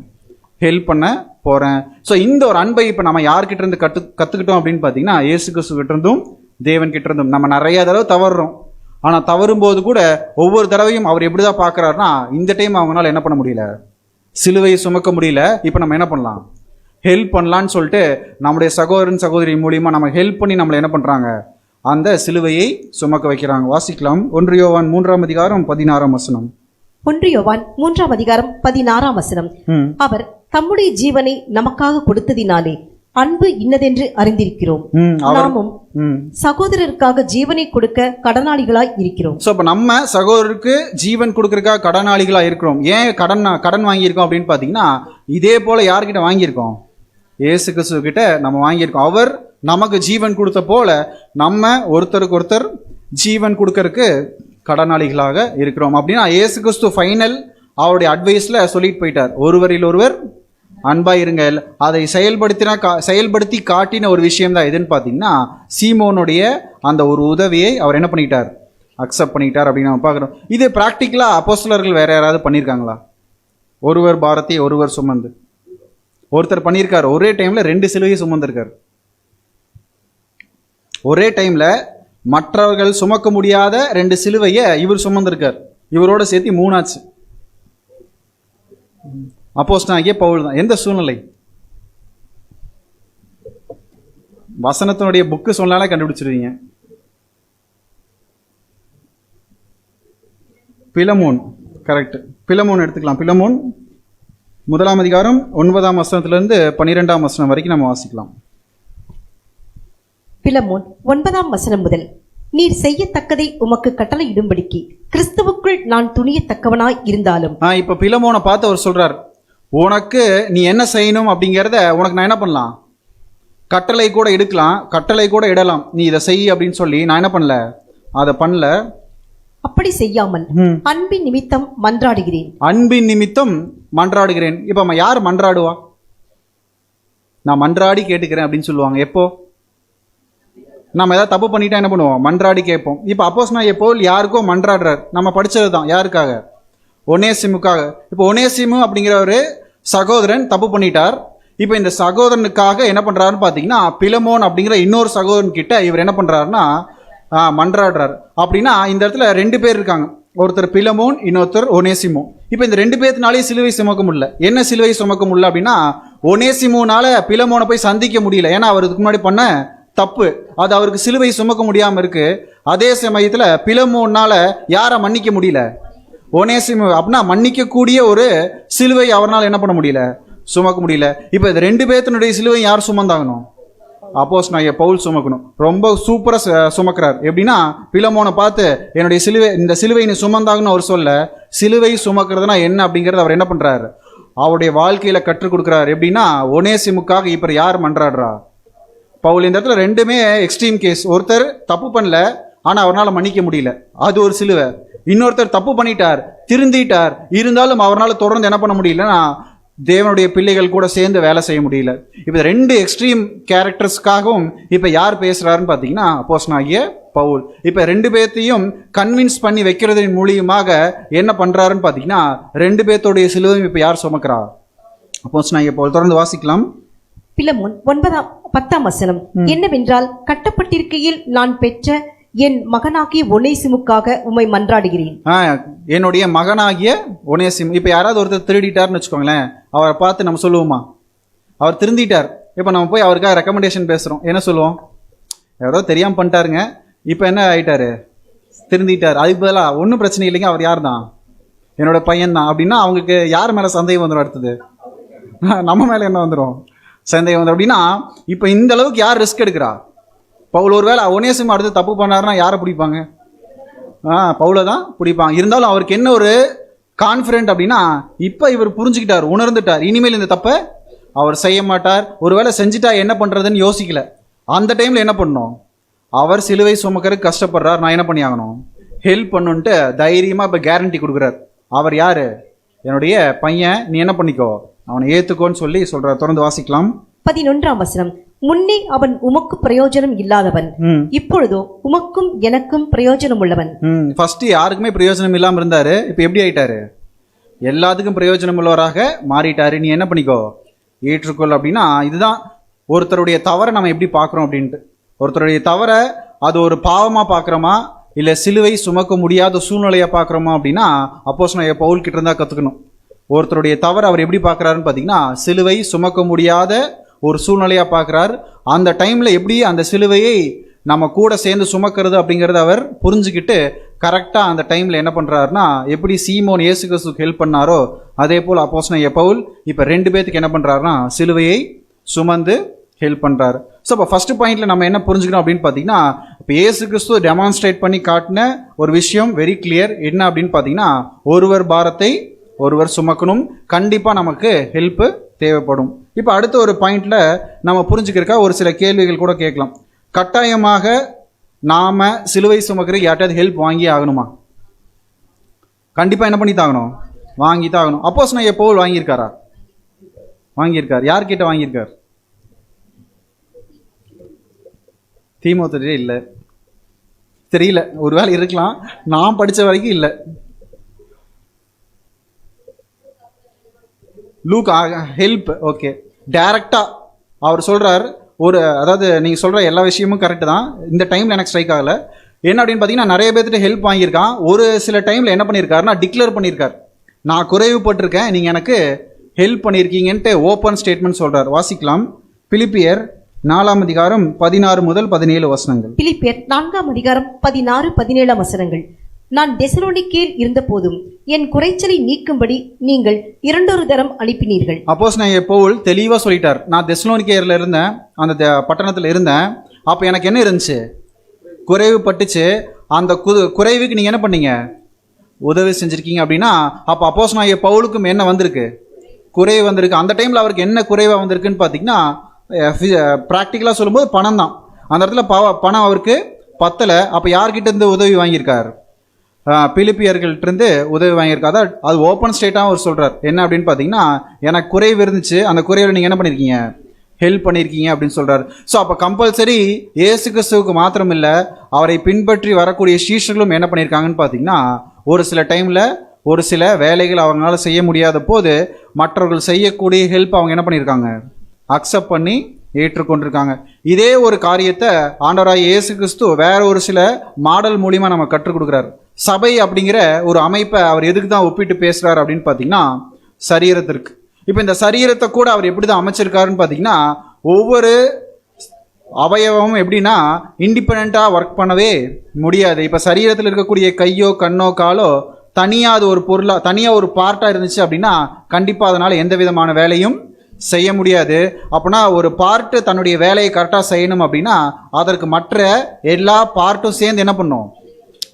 ஹெல்ப் பண்ண போகிறேன். ஸோ இந்த ஒரு அன்பை இப்போ நம்ம யார்கிட்ட இருந்து கற்றுக்கிட்டோம் அப்படின்னு பார்த்தீங்கன்னா, இயேசு கிறிஸ்து கிட்ட இருந்தும் தேவன் கிட்ட இருந்தும். நம்ம நிறைய தடவை தவறுறோம், ஆனால் தவறும்போது கூட ஒவ்வொரு தடவையும் அவர் எப்படி தான் பார்க்குறாருனா, இந்த டைம் அவங்களால என்ன பண்ண முடியல, சிலுவையை சுமக்க முடியல. இப்போ நம்ம என்ன பண்ணலாம், ஹெல்ப் பண்ணலான்னு சொல்லிட்டு நம்முடைய சகோதரன் சகோதரி மூலியமாக நம்ம ஹெல்ப் பண்ணி நம்மளை என்ன பண்ணுறாங்க, அந்த சிலுவையை சுமக்க வைக்கிறாங்க. வாசிக்கலாம் 1 யோவான் 3 அதிகாரம் 16 வசனம். 1 யோவான் 3 அதிகாரம் 16 வசனம். அவர் தம்முடைய ஜீவனை நமக்காக கொடுத்ததினாலே அன்பு இன்னதென்று அறிந்திருக்கிறோம், நாமும் சகோதரருக்காக ஜீவனை கொடுக்க கடனாளிகளாய் இருக்கிறோம். ஸோ இப்போ நம்ம சகோதரருக்கு ஜீவன் கொடுக்கறதுக்காக கடனாளிகளாக இருக்கிறோம். ஏன் கடன் வாங்கியிருக்கோம் அப்படின்னு பார்த்தீங்கன்னா, இதே போல் யார்கிட்ட வாங்கியிருக்கோம், இயேசு கிறிஸ்து கிட்ட நம்ம வாங்கியிருக்கோம். அவர் நமக்கு ஜீவன் கொடுத்த போல நம்ம ஒருத்தருக்கு ஒருத்தர் ஜீவன் கொடுக்கறதுக்கு கடனாளிகளாக இருக்கிறோம். அப்படின்னா இயேசு கிறிஸ்து ஃபைனல் அவருடைய அட்வைஸில் சொல்லிட்டு போயிட்டார், ஒருவரில் ஒருவர் அன்பாயிருங்கள். அதை செயல்படுத்தி காட்டின ஒரு விஷயம் தான் எதுன்னு பார்த்தீங்கன்னா, சீமோனுடைய அந்த ஒரு உதவியை அவர் என்ன பண்ணிட்டார், அக்செப்ட் பண்ணிட்டார் அப்படின்னு நம்ம பார்க்குறோம். இது ப்ராக்டிக்கலாக அப்போஸ்தலர்கள் வேற யாராவது பண்ணியிருக்காங்களா? ஒருவர் பாரத்தை ஒருவர் சுமந்து ஒருத்தர் பண்ணியிருக்கார். ஒரே டைமில் 2 சிலுவையை சுமந்திருக்கார். ஒரே டைமில் மற்றவர்கள் சுமக்க முடியாத 2 சிலுவையை இவர் சுமந்திருக்கார். இவரோட சேர்த்து 3 ஆச்சு. அப்போஸ்தலனாகிய பவுல் தான். எந்த சூழ்நிலை, வசனத்தினுடைய புக்கு சொன்னாலே கண்டுபிடிச்சிருவீங்க. Philemon, correct. பிலமோன் எடுத்துக்கலாம். பிலமோன் 1 அதிகாரம் 9 வசனத்திலிருந்து 12 வசனம் வரைக்கும் நம்ம வாசிக்கலாம். பிலமோன் 9 வசனம் முதல். நீர் செய்யத்தக்கதை உமக்கு கட்டளையிடும்படிக்கு கிறிஸ்துவுக்குள் நான் துணியத்தக்கவனாய் இருந்தாலும். இப்ப பிலமோனை பார்த்து அவர் சொல்றார், உனக்கு நீ என்ன செய்யணும் அப்படிங்கிறத உனக்கு நான் என்ன பண்ணலாம், கட்டளை கூட எடுக்கலாம், கட்டளை கூட இடலாம், நீ இதை செய் அப்படின்னு சொல்லி நான் என்ன பண்ணல, அதை பண்ணல. அப்படி செய்யாமல் அன்பின் நிமித்தம் மன்றாடுகிறேன். அன்பின் நிமித்தம் மன்றாடுகிறேன். இப்ப யார் மன்றாடுவா? நான் மன்றாடி கேட்டுக்கிறேன் அப்படின்னு சொல்லுவாங்க. எப்போ நம்ம ஏதாவது தப்பு பண்ணிட்டா என்ன பண்ணுவோம், மன்றாடி கேட்போம். இப்போ அப்போஸ்தலனாகிய பவுல் யாருக்கோ மன்றாடுறார். நம்ம படிச்சது தான். யாருக்காக? ஒனேசிமுக்காக. இப்போ ஒனேசிமு அப்படிங்கிற ஒரு சகோதரன் தப்பு பண்ணிட்டார். இப்போ இந்த சகோதரனுக்காக என்ன பண்றாருன்னு பார்த்தீங்கன்னா, பிலமோன் அப்படிங்கிற இன்னொரு சகோதரன் கிட்ட இவர் என்ன பண்றாருன்னா மன்றாடுறார். அப்படின்னா இந்த இடத்துல 2 பேர் இருக்காங்க, ஒருத்தர் பிலமோன், இன்னொருத்தர் ஒனேசிமு. இப்போ இந்த 2 பேர்த்தினாலே சிலுவை சுமக்க முடியல. என்ன சிலுவை சுமக்க முடியல அப்படின்னா, ஒனேசிமுனால பிலமோனை போய் சந்திக்க முடியல. ஏன்னா அவர் இதுக்கு முன்னாடி பண்ண தப்பு, அது அவருக்கு சிலுவை சுமக்க முடியாம இருக்கு. அதே சமயத்துல பிலமோனால யாரை மன்னிக்க முடியல, ஒனேசிமு அப்படின்னா மன்னிக்கக்கூடிய ஒரு சிலுவை அவரால் என்ன பண்ண முடியல, சுமக்க முடியல. இப்போ இது 2 பேர்த்தினுடைய சிலுவை யார் சுமந்தாகணும்? அப்போஸ்தலனாகிய பவுல் சுமக்கணும். ரொம்ப சூப்பராக சுமக்கிறார். எப்படின்னா பிலமோனை பார்த்து என்னுடைய சிலுவை, இந்த சிலுவை நீ சுமந்தாகணும் அவர் சொல்ல, சிலுவை சுமக்கிறதுனா என்ன அப்படிங்கிறது அவர் என்ன பண்ணுறாரு, அவருடைய வாழ்க்கையில் கற்றுக் கொடுக்குறாரு. எப்படின்னா ஒனேசிமுக்காக இப்போ யார் மன்றாடுறா? பவுல். இந்த இடத்துல 2மே எக்ஸ்ட்ரீம் கேஸ். ஒருத்தர் தப்பு பண்ணல, ஆனால் அவரால் மன்னிக்க முடியல, அது ஒரு சிலுவை. இன்னொருத்தர் தப்பு பண்ணிட்டார், திருந்திட்டார், இருந்தாலும் அவரால் தொடர்ந்து என்ன பண்ண முடியலன்னா தேவனுடைய பிள்ளைகள் கூட சேர்ந்து வேலை செய்ய முடியல. இப்போ 2 எக்ஸ்ட்ரீம் கேரக்டர்ஸ்க்காகவும் இப்போ யார் பேசுகிறாருன்னு பார்த்தீங்கன்னா அப்போஸ்தலனாகிய பவுல். இப்போ 2 பேர்த்தையும் கன்வின்ஸ் பண்ணி வைக்கிறதின் மூலியமாக என்ன பண்ணுறாருன்னு பார்த்தீங்கன்னா 2 பேர்த்தோடைய சிலுவையும் இப்போ யார் சுமக்கிறா? அப்போஸ்தலனாகிய பவுல். தொடர்ந்து வாசிக்கலாம். பிலமோன் 10 என்னவென்றால், கட்டப்பட்டிருக்கையில் நான் பெற்ற என் மகனாகிய ஒனேசிமுக்காக உம்மை மன்றாடுகிறேன். என்னுடைய மகனாகிய ஒனேசிம். இப்போ யாராவது ஒருத்தர் திருடிட்டார்னு வச்சுக்கோங்களேன், அவரை பார்த்து நம்ம சொல்லுவோமா, அவர் திருந்திட்டார், இப்போ நம்ம போய் அவருக்காக ரெக்கமெண்டேஷன் பேசுகிறோம், என்ன சொல்லுவோம்? யாரோ தெரியாமல் பண்ணிட்டாருங்க, இப்போ என்ன ஆகிட்டாரு, திருந்திட்டார். அதுக்கு பதிலாக ஒன்றும் பிரச்சனை இல்லைங்க, அவர் யார் தான், என்னோட பையன் தான் அப்படின்னா அவங்களுக்கு யார் மேலே சந்தேகம் வந்துடும்? அடுத்தது நம்ம மேலே என்ன வந்துடும்? சந்தேகம் வந்துடும். அப்படின்னா இப்போ இந்த அளவுக்கு யார் ரிஸ்க் எடுக்கிறா? பவுல். ஒருவேளை ஒனேசிம் அடுத்து தப்பு பண்ணாருன்னா யாரை பிடிப்பாங்க? பவுலை தான் பிடிப்பாங்க. இருந்தாலும் அவருக்கு என்ன ஒரு கான்ஃபிடென்ட் அப்படின்னா, இப்போ இவர் புரிஞ்சுக்கிட்டார், உணர்ந்துட்டார், இனிமேல் இந்த தப்பை அவர் செய்ய மாட்டார். ஒருவேளை செஞ்சுட்டா என்ன பண்ணுறதுன்னு யோசிக்கல. அந்த டைமில் என்ன பண்ணணும்? அவர் சிலுவை சுமக்கிறதுக்கு கஷ்டப்படுறார், நான் என்ன பண்ணி ஆகணும், ஹெல்ப் பண்ணுன்ட்டு தைரியமாக இப்போ கேரண்டி கொடுக்குறார். அவர் யார்? என்னுடைய பையன், நீ என்ன பண்ணிக்கோ, அவனை ஏற்றுக்கோன்னு சொல்லி சொல்கிறார். தொடர்ந்து வாசிக்கலாம். 11 முன்னே அவன் உமக்கு பிரயோஜனம் இல்லாதவன், இப்பொழுதோ உமக்கும் எனக்கும் பிரயோஜனம் உள்ளவன். ஃபர்ஸ்ட் யாருக்குமே பிரயோஜனம் இல்லாமல் இருந்தாரு, இப்போ எப்படி ஆயிட்டாரு? எல்லாத்துக்கும் பிரயோஜனம் உள்ளவராக மாறிட்டாரு. நீ என்ன பண்ணிக்கோ, ஏற்றுக்கொள். அப்படின்னா இதுதான் ஒருத்தருடைய தவறை நம்ம எப்படி பார்க்குறோம் அப்படின்ட்டு. ஒருத்தருடைய தவறை அது ஒரு பாவமாக பார்க்குறோமா, இல்லை சிலுவை சுமக்க முடியாத சூழ்நிலையை பார்க்குறோமா அப்படின்னா அப்போஸ்தலனாகிய பவுல் கிட்ட இருந்தால் கற்றுக்கணும். ஒருத்தருடைய தவறை அவர் எப்படி பார்க்குறாருன்னு பார்த்தீங்கன்னா சிலுவை சுமக்க முடியாத ஒரு சூழ்நிலையாக பார்க்குறார். அந்த டைமில் எப்படி அந்த சிலுவையை நம்ம கூட சேர்ந்து சுமக்கிறது அப்படிங்கிறத அவர் புரிஞ்சுக்கிட்டு கரெக்டாக அந்த டைமில் என்ன பண்ணுறாருன்னா, எப்படி சீமோன் இயேசு கிறிஸ்துவுக்கு ஹெல்ப் பண்ணாரோ அதே போல் அப்போஸ்தலனாகிய பவுல் இப்போ 2 பேர்த்துக்கு என்ன பண்ணுறாருன்னா சிலுவையை சுமந்து ஹெல்ப் பண்ணுறாரு. ஸோ இப்போ ஃபஸ்ட்டு பாயிண்டில் நம்ம என்ன புரிஞ்சுக்கணும் அப்படின்னு பார்த்தீங்கன்னா, இப்போ இயேசு கிறிஸ்துவ டெமான்ஸ்ட்ரேட் பண்ணி காட்டின ஒரு விஷயம் வெரி கிளியர். என்ன அப்படின்னு பார்த்தீங்கன்னா, ஒருவர் பாரத்தை ஒருவர் சுமக்கணும், கண்டிப்பாக நமக்கு ஹெல்ப்பு தேவைப்படும். இப்போ அடுத்த ஒரு பாயிண்டில் நம்ம புரிஞ்சுக்கிறக்கா ஒரு சில கேள்விகள் கூட கேட்கலாம். கட்டாயமாக நாம் சிலுவை சுமக்கிற யார்ட்டாவது ஹெல்ப் வாங்கி ஆகணுமா? கண்டிப்பாக என்ன பண்ணி தாகணும், வாங்கி தான் ஆகணும். அப்போஸ்தலனாகிய பவுல் வாங்கியிருக்காரா? வாங்கியிருக்கார். யார்கிட்ட வாங்கியிருக்கார்? தீமோத்தேயுவே இல்லை, தெரியல, ஒருவேளை இருக்கலாம், நான் படித்த வரைக்கும் இல்லை. லூக் ஹெல்ப், ஓகே, டைரக்டாக அவர் சொல்கிறார். அதாவது நீங்கள் சொல்கிற எல்லா விஷயமும் கரெக்டு தான். இந்த டைமில் எனக்கு ஸ்ட்ரைக் ஆகலை. என்ன அப்படின்னு பார்த்தீங்கன்னா, நிறைய பேர்த்துட்டு ஹெல்ப் வாங்கியிருக்கான். ஒரு சில டைமில் என்ன பண்ணியிருக்காருன்னா டிக்ளேர் பண்ணியிருக்கார், நான் குறைவுபட்டிருக்கேன், நீங்கள் எனக்கு ஹெல்ப் பண்ணியிருக்கீங்கன்ட்டு ஓப்பன் ஸ்டேட்மெண்ட் சொல்கிறார். வாசிக்கலாம். பிலிப்பியர் 4 முதல் 17 வசனங்கள். பிலிப்பியர் 4 16 17 நான் தெசலோனிக்கேயில் இருந்த போதும் என் குறைச்சலை நீக்கும்படி நீங்கள் 2 தரம் அனுப்பினீர்கள். அப்போஸ்தலனாகிய பவுல் தெளிவாக சொல்லிட்டார், நான் தெசலோனிக்கேயர்ல இருந்தேன், அந்த பட்டணத்தில் இருந்தேன். அப்போ எனக்கு என்ன இருந்துச்சு, குறைவு பட்டுச்சு. அந்த குறைவுக்கு நீங்கள் என்ன பண்ணீங்க, உதவி செஞ்சுருக்கீங்க. அப்படின்னா அப்போ அப்போஸ்தலனாகிய பவுலுக்கும் என்ன வந்திருக்கு, குறைவு வந்திருக்கு. அந்த டைமில் அவருக்கு என்ன குறைவாக வந்திருக்குன்னு பார்த்தீங்கன்னா, ப்ராக்டிக்கலாக சொல்லும்போது பணம் தான். அந்த இடத்துல பணம் அவருக்கு பத்தலை. அப்போ யார்கிட்ட இருந்து உதவி வாங்கியிருக்கார்? பிலிப்பியர்கள்ட்டிருந்து உதவி வாங்கியிருக்காதா? அது ஓப்பன் ஸ்டேட்டாக அவர் சொல்கிறார். என்ன அப்படின்னு பார்த்தீங்கன்னா, எனக்கு குறைவு இருந்துச்சு, அந்த குறைவில் நீங்கள் என்ன பண்ணியிருக்கீங்க, ஹெல்ப் பண்ணியிருக்கீங்க அப்படின்னு சொல்கிறார். ஸோ அப்போ கம்பல்சரி இயேசு கிறிஸ்துவுக்கு மாத்திரம் இல்லை, அவரை பின்பற்றி வரக்கூடிய சீஷர்களும் என்ன பண்ணியிருக்காங்கன்னு பார்த்தீங்கன்னா, ஒரு சில டைமில் ஒரு சில வேலைகள் அவங்களால செய்ய முடியாத போது மற்றவர்கள் செய்யக்கூடிய ஹெல்ப் அவங்க என்ன பண்ணியிருக்காங்க, அக்செப்ட் பண்ணி ஏற்றுக்கொண்டிருக்காங்க. இதே ஒரு காரியத்தை ஆண்டவராகிய இயேசு கிறிஸ்து வேற ஒரு சில மாடல் மூலிமா நம்ம கற்றுக் கொடுக்குறாரு. சபை அப்படிங்கிற ஒரு அமைப்பை அவர் எதுக்கு தான் ஒப்பிட்டு பேசுகிறார் அப்படின்னு பார்த்தீங்கன்னா, சரீரத்திற்கு. இப்போ இந்த சரீரத்தை கூட அவர் எப்படி தான் அமைச்சிருக்காருன்னு பார்த்தீங்கன்னா, ஒவ்வொரு அவயவமும் எப்படின்னா இண்டிபெண்ட்டாக ஒர்க் பண்ணவே முடியாது. இப்போ சரீரத்தில் இருக்கக்கூடிய கையோ கண்ணோ காலோ தனியாக அது ஒரு பொருளாக தனியாக ஒரு பார்ட்டாக இருந்துச்சு அப்படின்னா கண்டிப்பாக அதனால் எந்த விதமான வேலையும் செய்ய முடியாது. அப்படின்னா ஒரு பார்ட்டு தன்னுடைய வேலையை கரெக்டாக செய்யணும் அப்படின்னா அதற்கு மற்ற எல்லா பார்ட்டும் சேர்ந்து என்ன பண்ணும்,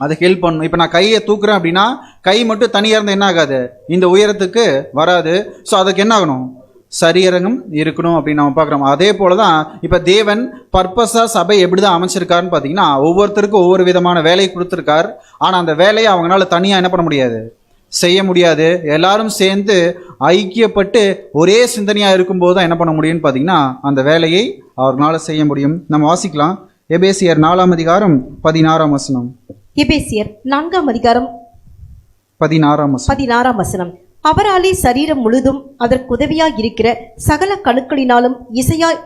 அது ஹெல்ப் பண்ணணும். இப்போ நான் கையை தூக்குறேன் அப்படின்னா கை மட்டும் தனியாக இருந்தால் என்ன ஆகாது, இந்த உயரத்துக்கு வராது. ஸோ அதுக்கு என்ன ஆகணும், சரீரம் இருக்கணும் அப்படின்னு நம்ம பார்க்குறோம். அதே போல தான் இப்போ தேவன் பர்பஸாக சபை எப்படி தான் அமைச்சிருக்காருன்னு பார்த்தீங்கன்னா ஒவ்வொருத்தருக்கும் ஒவ்வொரு விதமான வேலையை கொடுத்துருக்கார். ஆனால் அந்த வேலையை அவங்களால தனியாக என்ன பண்ண முடியாது, செய்ய முடியாது. எல்லாரும் சேர்ந்து ஐக்கியப்பட்டு ஒரே சிந்தனையாக இருக்கும்போது தான் என்ன பண்ண முடியும்னு பார்த்தீங்கன்னா அந்த வேலையை அவர்களால் செய்ய முடியும். நம்ம வாசிக்கலாம் எபேசியர் 4ஆம் அதிகாரம் 16ஆம் வசனம். எபேசியர் 4ஆம் அதிகாரம் 16ஆம் வசனம். அவராலே சரீரம் முழுதும் அதற்கு உதவியாய் இருக்கிற சகல கணுக்களினாலும் இசையாய்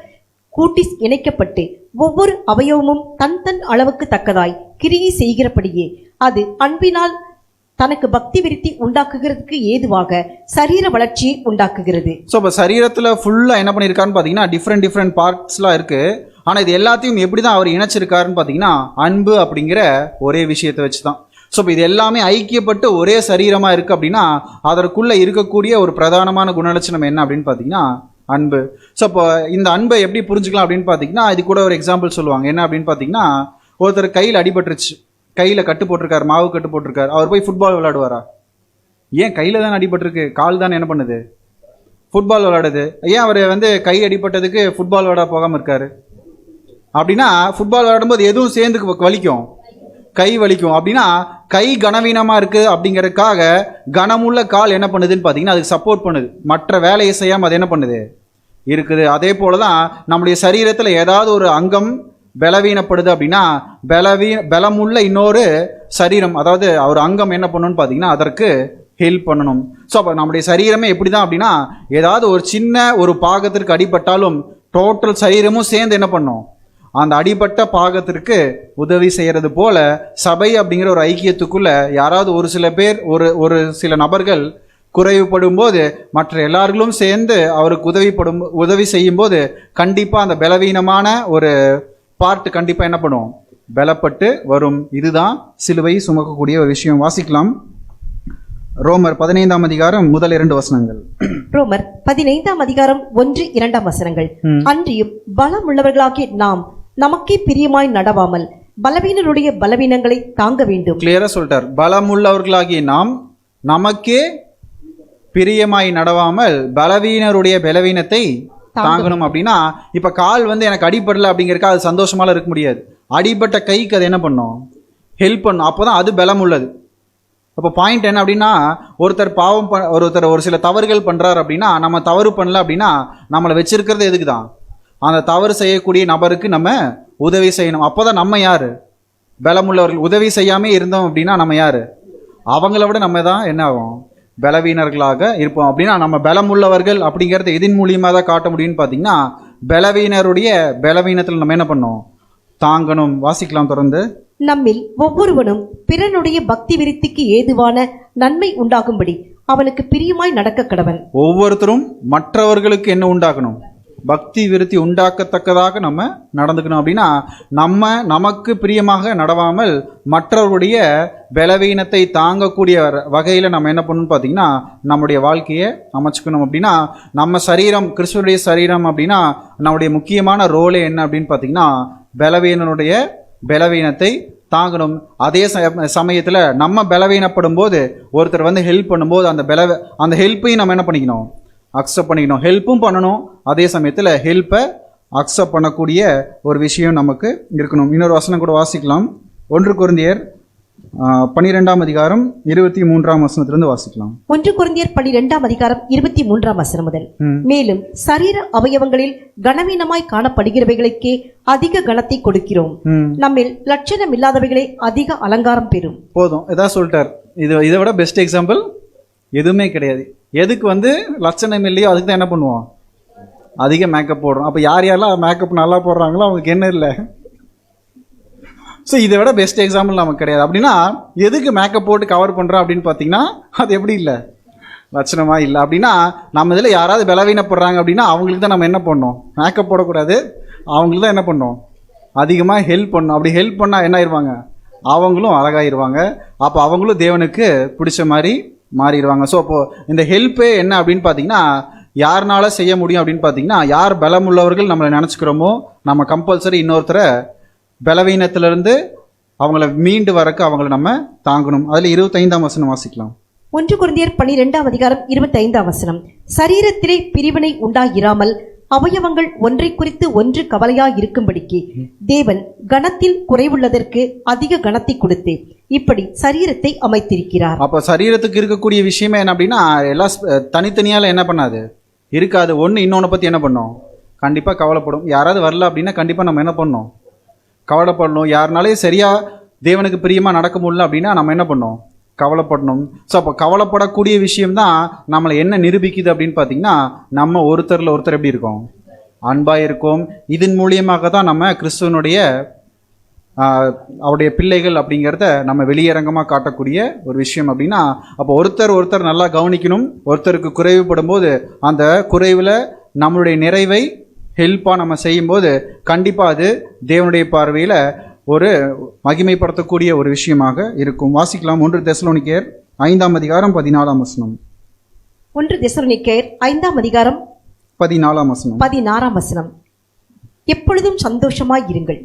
கூட்டி இணைக்கப்பட்டு ஒவ்வொரு அவயவமும் தன் தன் அளவுக்கு தக்கதாய் கிரியை செய்கிறபடியே அது அன்பினால் தனக்கு பக்தி விருத்தி உண்டாக்குகிறதுக்கு ஏதுவாக சரீர வளர்ச்சியை உண்டாக்குகிறது. ஸோ இப்போ சரீரத்தில் ஃபுல்லாக என்ன பண்ணியிருக்காருன்னு பார்த்தீங்கன்னா டிஃப்ரெண்ட் பார்ட்ஸ்லாம் இருக்குது. ஆனால் இது எல்லாத்தையும் எப்படி தான் அவர் இணைச்சிருக்காருன்னு பார்த்தீங்கன்னா அன்பு அப்படிங்கிற ஒரே விஷயத்தை வச்சு தான். ஸோ இப்போ இது எல்லாமே ஐக்கியப்பட்டு ஒரே சரீரமாக இருக்குது அப்படின்னா அதற்குள்ளே இருக்கக்கூடிய ஒரு பிரதானமான குணலட்சணம் என்ன அப்படின்னு பார்த்தீங்கன்னா அன்பு. ஸோ இப்போ இந்த அன்பை எப்படி புரிஞ்சுக்கலாம் அப்படின்னு பார்த்தீங்கன்னா இது கூட ஒரு எக்ஸாம்பிள் சொல்லுவாங்க. என்ன அப்படின்னு பார்த்தீங்கன்னா ஒருத்தர் கையில் அடிபட்டுருச்சு, கையில் கட்டு போட்டிருக்காரு, மாவு கட்டு போட்டிருக்காரு. அவர் போய் ஃபுட்பால் விளையாடுவாரா? ஏன் கையில் தானே அடிபட்டிருக்கு, கால் தானே என்ன பண்ணுது, ஃபுட்பால் விளையாடுது. ஏன் அவர் கை அடிபட்டதுக்கு ஃபுட்பால் விளையாட போகாமல் இருக்காரு அப்படின்னா ஃபுட்பால் விளையாடும்போது எதுவும் சேர்ந்து வலிக்கும், கை வலிக்கும். அப்படின்னா கை கனவீனமாக இருக்குது அப்படிங்கிறதுக்காக கனமுள்ள கால் என்ன பண்ணுதுன்னு பார்த்தீங்கன்னா அதுக்கு சப்போர்ட் பண்ணுது, மற்ற வேலையை செய்யாமல் அது என்ன பண்ணுது இருக்குது. அதே போல தான் நம்முடைய சரீரத்தில் ஏதாவது ஒரு அங்கம் பலவீனப்படுது அப்படின்னா பலமுள்ள இன்னொரு சரீரம், அதாவது ஒரு அங்கம் என்ன பண்ணணும்னு பார்த்தீங்கன்னா அதற்கு ஹெல்ப் பண்ணணும். ஸோ அப்போ நம்முடைய சரீரமே எப்படி தான் அப்படின்னா ஏதாவது ஒரு சின்ன ஒரு பாகத்திற்கு அடிபட்டாலும் டோட்டல் சரீரமும் சேர்ந்து என்ன பண்ணும், அந்த அடிபட்ட பாகத்திற்கு உதவி செய்கிறது போல சபை அப்படிங்கிற ஒரு ஐக்கியத்துக்குள்ள யாராவது ஒரு சில பேர் ஒரு சில நபர்கள் குறைவுபடும் போது மற்ற எல்லார்களும் சேர்ந்து அவருக்கு உதவி செய்யும் போது கண்டிப்பாக அந்த பலவீனமான ஒரு பார்ட் கண்டிப்பாக என்ன பண்ணும், பலப்பட்டு வரும். இதுதான் சிலுவை சுமக்கக்கூடிய ஒரு விஷயம். வாசிக்கலாம் ரோமர் 15ஆம் அதிகாரம் முதல் 2 வசனங்கள். ரோமர் 15ஆம் அதிகாரம் 1-2 வசனங்கள். அன்றியும் பலம் உள்ளவர்களாகிய நாம் நமக்கே பிரியமாய் நடவாமல் பலவீனருடைய பலவீனங்களை தாங்க வேண்டும். கிளியரா சொல்லிட்டார். பலம் உள்ளவர்களாகிய நாம் நமக்கே பிரியமாய் நடவாமல் பலவீனருடைய பலவீனத்தை தாங்கணும். அப்படின்னா இப்ப கால் எனக்கு அடிபடல அப்படிங்கிறக்கா அது சந்தோஷமால இருக்க முடியாது. அடிபட்ட கைக்கு அது என்ன பண்ணும், ஹெல்ப் பண்ணும். அப்போதான் அது பலம் உள்ளது. அப்போ பாயிண்ட் என்ன அப்படின்னா ஒருத்தர் ஒரு சில தவறுகள் பண்றாரு அப்படின்னா நம்ம தவறு பண்ணல அப்படின்னா நம்மளை வச்சிருக்கிறது எதுக்கு தான், அந்த தவறு செய்யக்கூடிய நபருக்கு நம்ம உதவி செய்யணும். அப்போதான் நம்ம யாரு, பலமுள்ளவர்கள். உதவி செய்யாமே இருந்தோம் அப்படின்னா நம்ம யாரு, அவங்கள விட நம்ம தான் என்ன ஆகும், பலவீனர்களாக இருப்போம். அப்படின்னா நம்ம பலமுள்ளவர்கள் அப்படிங்கிறத எதின் மூலியமாக தான் காட்ட முடியும்னு பார்த்தீங்கன்னா பலவீனருடைய பலவீனத்தில் நம்ம என்ன பண்ணோம், தாங்கணும். வாசிக்கலாம் தொடர்ந்து. நம்மில் ஒவ்வொருவனும் பிறனுடைய பக்தி விருத்திக்கு ஏதுவான நன்மை உண்டாகும்படி அவனுக்கு பிரியமாய் நடக்க கடவன். ஒவ்வொருத்தரும் மற்றவர்களுக்கு என்ன உண்டாக்கணும், பக்தி விருத்தி உண்டாக்கத்தக்கதாக நம்ம நடந்துக்கணும். அப்படின்னா நமக்கு பிரியமாக நடவாமல் மற்றவருடைய பலவீனத்தை தாங்கக்கூடிய வகையில் நம்ம என்ன பண்ணணும்னு பார்த்தீங்கன்னா நம்முடைய வாழ்க்கையை அமைச்சுக்கணும். அப்படின்னா நம்ம சரீரம் கிறிஸ்துவனுடைய சரீரம் அப்படின்னா நம்முடைய முக்கியமான ரோலே என்ன அப்படின்னு பார்த்தீங்கன்னா பலவீனனுடைய பலவீனத்தை தாங்கணும். அதே சமயத்தில் நம்ம பலவீனப்படும் போது ஒருத்தர் ஹெல்ப் பண்ணும்போது அந்த ஹெல்ப்பையும் நம்ம என்ன பண்ணிக்கணும், அக்செப்ட் பண்ணிக்கணும். ஹெல்ப்பும் பண்ணணும், அதே சமயத்தில் ஹெல்ப்பை அக்செப்ட் பண்ணக்கூடிய ஒரு விஷயம் நமக்கு இருக்கணும். இன்னொரு வசனம் கூட வாசிக்கலாம். 1 கொரிந்தியர் 12ஆம் அதிகாரம் 23ஆம் வசனத்திலிருந்து வாசிக்கலாம். 1 கொரிந்தியர் 12ஆம் அதிகாரம் 23ஆம் வசனம் முதல். மேலும் சரீர அவயவங்களில் கனவீனமாய் காணப்படுகிறவைகளுக்கே அதிக கனத்தை கொடுக்கிறோம், நம்மில் லட்சணம் இல்லாதவைகளே அதிக அலங்காரம் பெறும். போதும், இதான் சொல்லிட்டார். இதை விட பெஸ்ட் எக்ஸாம்பிள் எதுவுமே கிடையாது. எதுக்கு லட்சணம் இல்லையோ அதுக்கு தான் என்ன பண்ணுவோம், அதிக மேக்கப் போடுறோம். அப்போ யாரெல்லாம் மேக்கப் நல்லா போடுறாங்களோ அவங்களுக்கு என்ன இல்லை. ஸோ இதை விட பெஸ்ட் எக்ஸாம்பிள் நமக்கு கிடையாது. அப்படின்னா எதுக்கு மேக்கப் போட்டு கவர் பண்ணுறோம் அப்படின்னு பார்த்தீங்கன்னா அது எப்படி இல்லை, லட்சணமாக இல்லை. அப்படின்னா நம்ம இதில் யாராவது பலவீனப்படுறாங்க அப்படின்னா அவங்களுக்கு தான் நம்ம என்ன பண்ணோம், மேக்கப் போடக்கூடாது, அவங்களுக்கு தான் என்ன பண்ணோம், அதிகமாக ஹெல்ப் பண்ணணும். அப்படி ஹெல்ப் பண்ணால் என்ன ஆயிடுவாங்க, அவங்களும் அழகாயிருவாங்க. அப்போ அவங்களும் தேவனுக்கு பிடிச்ச மாதிரி மாறிடுவாங்க. ஸோ அப்போது இந்த ஹெல்ப்பே என்ன அப்படின்னு பார்த்தீங்கன்னா, யாருனால செய்ய முடியும் அப்படின்னு பார்த்தீங்கன்னா, யார் பலமுள்ளவர்கள் நம்மளை நினச்சிக்கிறோமோ நம்ம கம்பல்சரி இன்னொருத்தரை பலவீனத்திலிருந்து அவங்கள மீண்டு வரக்கு அவங்கள நம்ம தாங்கணும். அதில் 25ஆம் வசனம் வாசிக்கலாம். 1 கொரிந்தியர் 12ஆம் அதிகாரம் 25ஆம் வசனம். சரீரத்திலே பிரிவினை உண்டாயிராமல் அவயவங்கள் ஒன்றை குறித்து ஒன்று கவலையாய் இருக்கும்படிக்கு தேவன் கணத்தில் குறைவுள்ளதற்கு அதிக கணத்தை கொடுத்து இப்படி சரீரத்தை அமைத்திருக்கிறார். அப்போ சரீரத்துக்கு இருக்கக்கூடிய விஷயமே என்ன அப்படின்னா, எல்லாம் தனித்தனியால் என்ன பண்ணாது இருக்காது. ஒன்று இன்னொன்று பற்றி என்ன பண்ணோம், கண்டிப்பாக கவலைப்படும். யாராவது வரல அப்படின்னா கண்டிப்பாக நம்ம என்ன பண்ணோம், கவலைப்படணும். யாருனாலே சரியாக தேவனுக்கு பிரியமாக நடக்க முடியல அப்படின்னா நம்ம என்ன பண்ணோம், கவலைப்படணும். ஸோ அப்போ கவலைப்படக்கூடிய விஷயம்தான் நம்மளை என்ன நிரூபிக்குது அப்படின்னு பார்த்தீங்கன்னா, நம்ம ஒருத்தரில் ஒருத்தர் எப்படி இருக்கோம், அன்பாக இருக்கோம். இதன் மூலியமாக தான் நம்ம கிறிஸ்துவனுடைய அவருடைய பிள்ளைகள் அப்படிங்கிறத நம்ம வெளியரங்கமாக காட்டக்கூடிய ஒரு விஷயம். அப்படின்னா அப்போ ஒருத்தர் நல்லா கவனிக்கணும். ஒருத்தருக்கு குறைவுபடும் போது அந்த குறைவில் நம்மளுடைய நிறைவை ஹெல்ப்பாக நம்ம செய்யும்போது கண்டிப்பாக அது தேவனுடைய பார்வையில் ஒரு மகிமைப்படுத்தக்கூடிய ஒரு விஷயமாக இருக்கும். வாசிக்கலாம். 1 தெசலோனிக்கேயர் 5ஆம் அதிகாரம் 14ஆம் வசனம். 1 தெசலோனிக்கேயர் 5ஆம் அதிகாரம் 14ஆம் வசனம். 16ஆம் வசனம். எப்பொழுதும் சந்தோஷமாய் இருங்கள்.